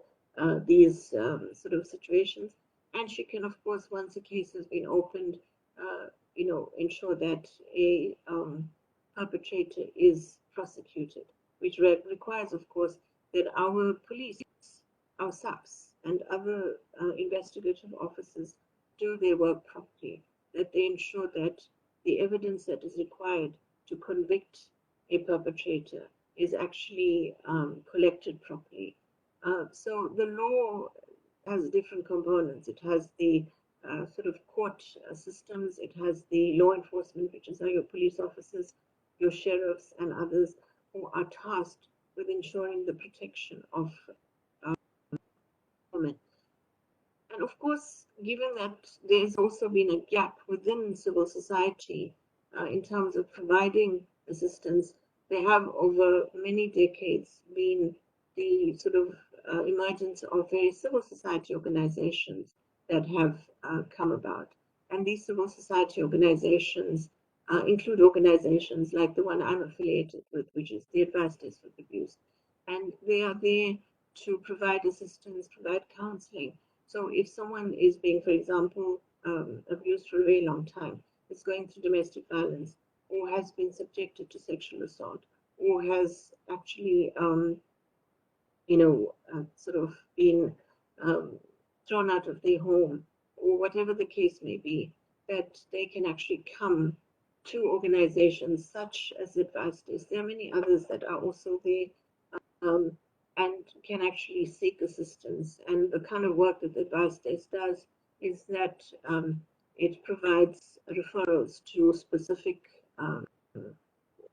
these sort of situations. And she can, of course, once a case has been opened, ensure that a perpetrator is prosecuted, which requires, of course, that our police, our SAPs, and other investigative officers do their work properly, that they ensure that the evidence that is required to convict a perpetrator is actually collected properly. So the law has different components. It has the sort of court systems, it has the law enforcement, which is your police officers, your sheriffs, and others who are tasked with ensuring the protection of women. And of course, given that there's also been a gap within civil society in terms of providing assistance, there have over many decades been the sort of emergence of various civil society organizations that have come about. And these civil society organizations include organizations like the one I'm affiliated with, which is the Advice Desk for Abuse. And they are there to provide assistance, provide counseling. So if someone is being, for example, abused for a very long time, is going through domestic violence, or has been subjected to sexual assault, or has actually, sort of been thrown out of their home, or whatever the case may be, that they can actually come to organizations such as Advice Desk. There are many others that are also there and can actually seek assistance. And the kind of work that the Advice Desk does is that it provides referrals to specific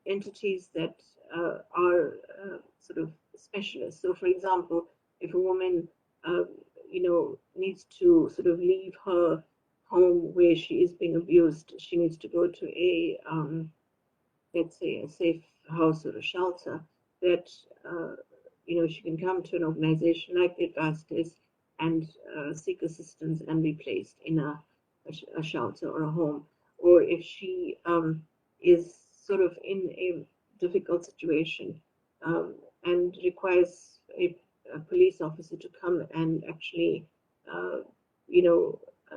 entities that are sort of specialists. So, for example, if a woman, needs to sort of leave her home where she is being abused, she needs to go to a, let's say, a safe house or a shelter, that she can come to an organization like the Advice Desk and seek assistance and be placed in a shelter or a home. Or if she is sort of in a difficult situation and requires a police officer to come and actually,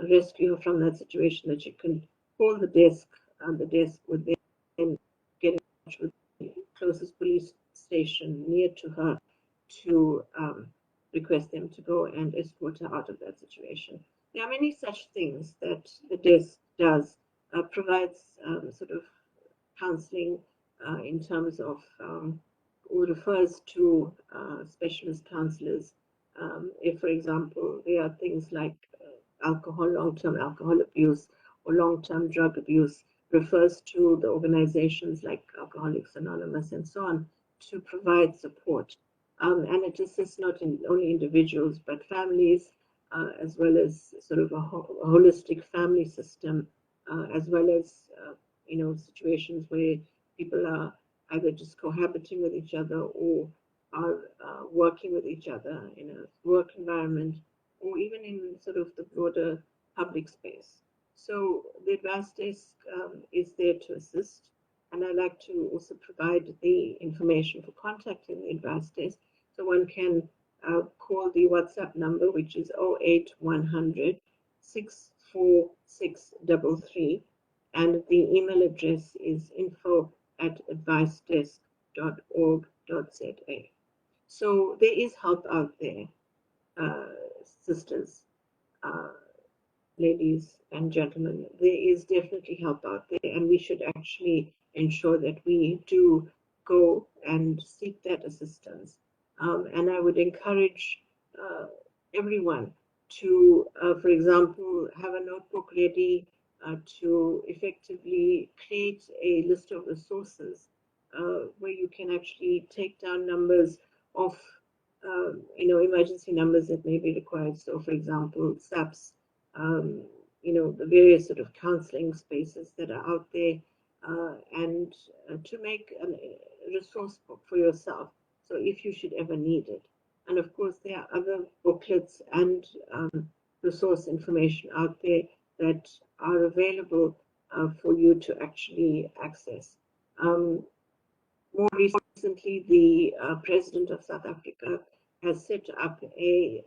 rescue her from that situation, that she can call the desk. The desk would then with the closest police station near to her to request them to go and escort her out of that situation. There are many such things that the desk does, provides sort of counseling in terms of or refers to specialist counselors. If, for example, there are things like alcohol, long-term alcohol abuse or long-term drug abuse, refers to the organizations like Alcoholics Anonymous and so on to provide support. And it assists not only individuals, but families, as well as sort of a holistic family system, as well as situations where people are either just cohabiting with each other or are working with each other in a work environment or even in sort of the broader public space. So the advice desk is there to assist, and I like to also provide the information for contacting the advice desk. So one can call the WhatsApp number, which is 08100 64633, and the email address is info@advicedesk.org.za. So there is help out there, sisters, ladies and gentlemen. There is definitely help out there, and we should actually ensure that we do go and seek that assistance. And I would encourage everyone to, for example, have a notebook ready to effectively create a list of resources where you can actually take down numbers of emergency numbers that may be required. So, for example, SAPs, the various sort of counseling spaces that are out there, and to make a resource book for yourself. So if you should ever need it. And of course, there are other booklets and resource information out there that are available for you to actually access. More recently, the President of South Africa has set up a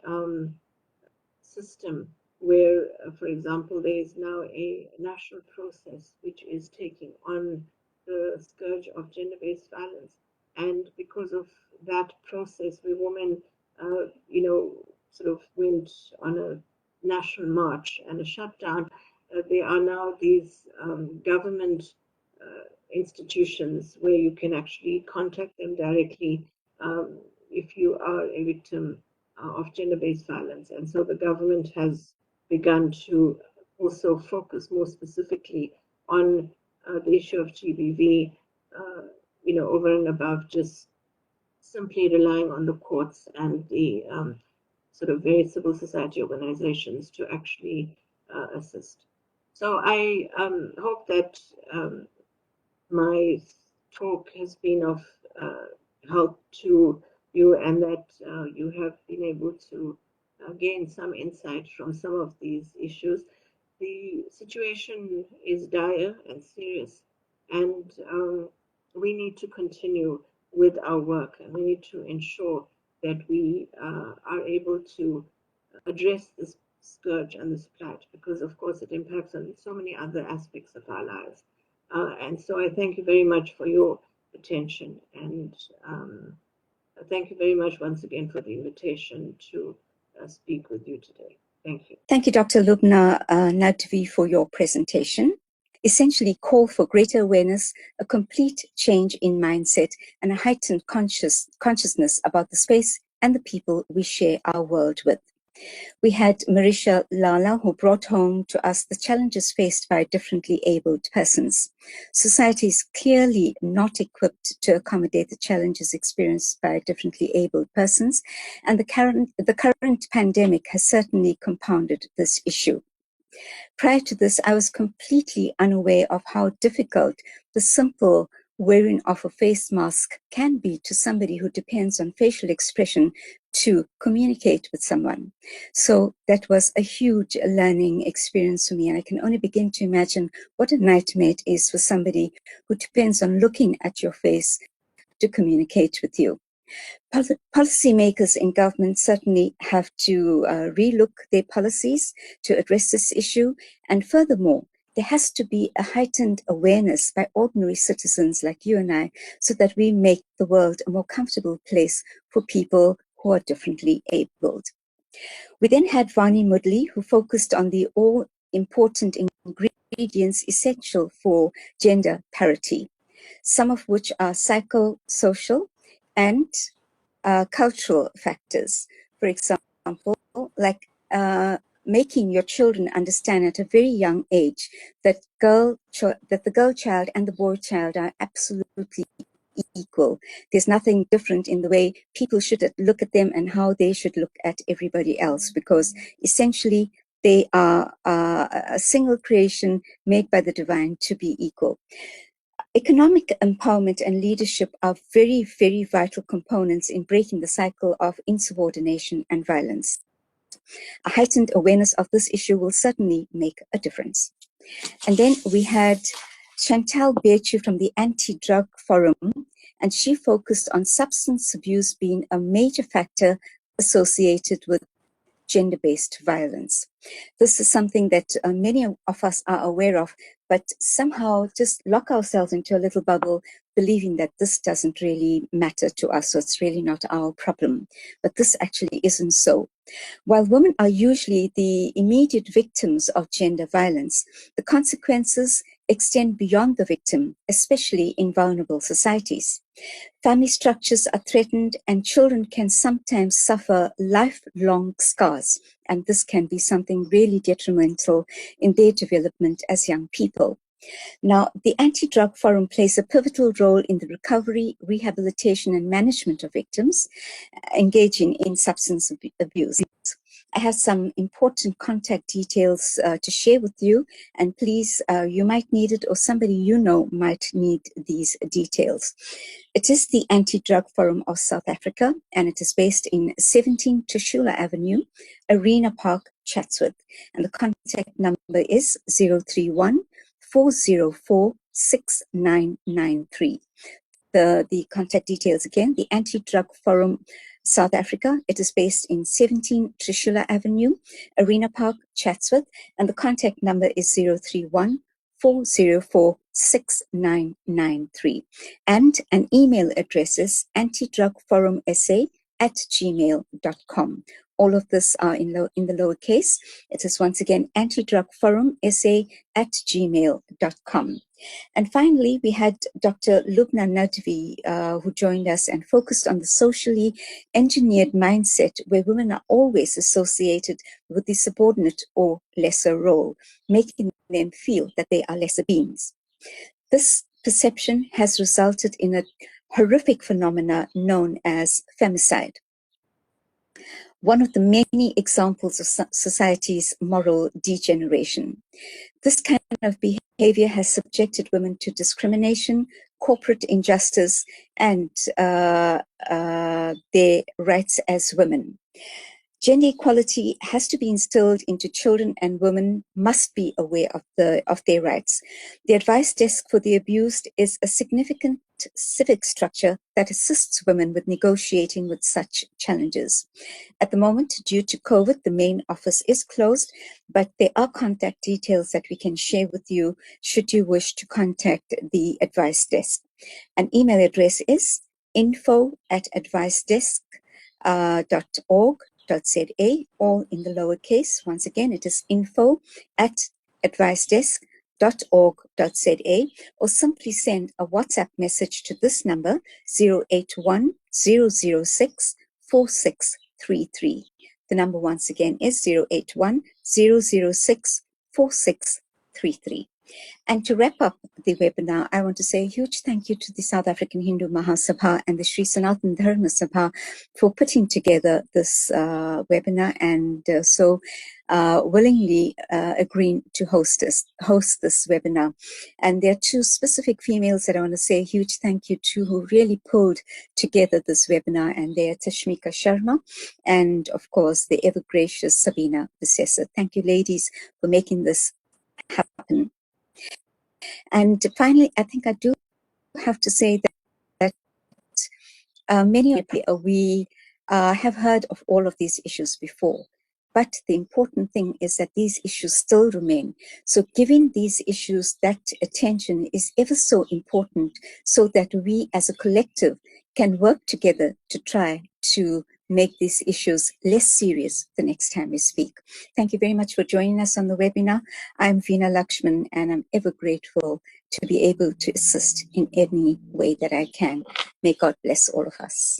system where, for example, there is now a national process which is taking on the scourge of gender-based violence. And because of that process, where women, sort of went on a national march and a shutdown, there are now these government institutions where you can actually contact them directly if you are a victim of gender-based violence. And so the government has begun to also focus more specifically on the issue of GBV, over and above just simply relying on the courts and the sort of various civil society organizations to actually assist. So I hope that my talk has been of help to you, and that you have been able to gain some insight from some of these issues. The situation is dire and serious, and we need to continue with our work, and we need to ensure that we are able to address this scourge and this plight, because of course it impacts on so many other aspects of our lives. And so I thank you very much for your attention, and thank you very much once again for the invitation to speak with you today. Thank you. Thank you, Dr. Lubna Nadvi, for your presentation. Essentially call for greater awareness, a complete change in mindset, and a heightened consciousness about the space and the people we share our world with. We had Marisha Lalla, who brought home to us the challenges faced by differently abled persons. Society is clearly not equipped to accommodate the challenges experienced by differently abled persons, and the current pandemic has certainly compounded this issue. Prior to this, I was completely unaware of how difficult the simple wearing of a face mask can be to somebody who depends on facial expression to communicate with someone. So that was a huge learning experience for me, and I can only begin to imagine what a nightmare it is for somebody who depends on looking at your face to communicate with you. Policymakers in government certainly have to relook their policies to address this issue, and furthermore, there has to be a heightened awareness by ordinary citizens like you and I, so that we make the world a more comfortable place for people who are differently abled. We then had Vani Moodley, who focused on the all-important ingredients essential for gender parity, some of which are psychosocial and cultural factors. For example, like making your children understand at a very young age that the girl child and the boy child are absolutely equal. There's nothing different in the way people should look at them and how they should look at everybody else, because essentially they are a single creation made by the divine to be equal. Economic empowerment and leadership are very, very vital components in breaking the cycle of insubordination and violence. A heightened awareness of this issue will certainly make a difference. And then we had Shantal Bechoo from the Anti-Drug Forum, and she focused on substance abuse being a major factor associated with gender-based violence. This is something that many of us are aware of, but somehow just lock ourselves into a little bubble, believing that this doesn't really matter to us, so it's really not our problem. But this actually isn't so. While women are usually the immediate victims of gender violence, the consequences extend beyond the victim, especially in vulnerable societies. Family structures are threatened, and children can sometimes suffer lifelong scars, and this can be something really detrimental in their development as young people. Now, the Anti-Drug Forum plays a pivotal role in the recovery, rehabilitation, and management of victims engaging in substance abuse. I have some important contact details to share with you, and please, you might need it, or somebody you know might need these details. It is the Anti-Drug Forum of South Africa, and it is based in 17 Tushula Avenue, Arena Park, Chatsworth. And the contact number is 031 404 6993. The contact details again, the Anti-Drug Forum South Africa. It is based in 17 Trishula Avenue, Arena Park, Chatsworth, and the contact number is 031 404 6993. And an email address is antidrugforumsa@gmail.com. All of this are in the lowercase. It is once again antidrugforumsa@gmail.com. And finally, we had Dr. Lubna Nadvi, who joined us and focused on the socially engineered mindset where women are always associated with the subordinate or lesser role, making them feel that they are lesser beings. This perception has resulted in a horrific phenomena known as femicide, one of the many examples of society's moral degeneration. This kind of behavior has subjected women to discrimination, corporate injustice, and their rights as women. Gender equality has to be instilled into children, and women must be aware of their rights. The advice desk for the abused is a significant civic structure that assists women with negotiating with such challenges. At the moment, due to COVID, the main office is closed, but there are contact details that we can share with you should you wish to contact the advice desk. An email address is info@advicedesk.org.za, all in the lowercase. Once again, it is info@advicedesk.org.za, or simply send a WhatsApp message to this number 081 006 4633. The number once again is 081 006 4633. And to wrap up the webinar, I want to say a huge thank you to the South African Hindu Mahasabha and the Sri Sanatan Dharma Sabha for putting together this webinar and so willingly agreeing to host this webinar. And there are two specific females that I want to say a huge thank you to who really pulled together this webinar, and they are Tashmika Sharma and, of course, the ever-gracious Sabina Besessa. Thank you, ladies, for making this happen. And finally, I think I do have to say that many of we have heard of all of these issues before, But the important thing is that these issues still remain. So giving these issues that attention is ever so important, so that we as a collective can work together to try to make these issues less serious the next time we speak. Thank you very much for joining us on the webinar. I'm Veena Lutchman, and I'm ever grateful to be able to assist in any way that I can. May God bless all of us.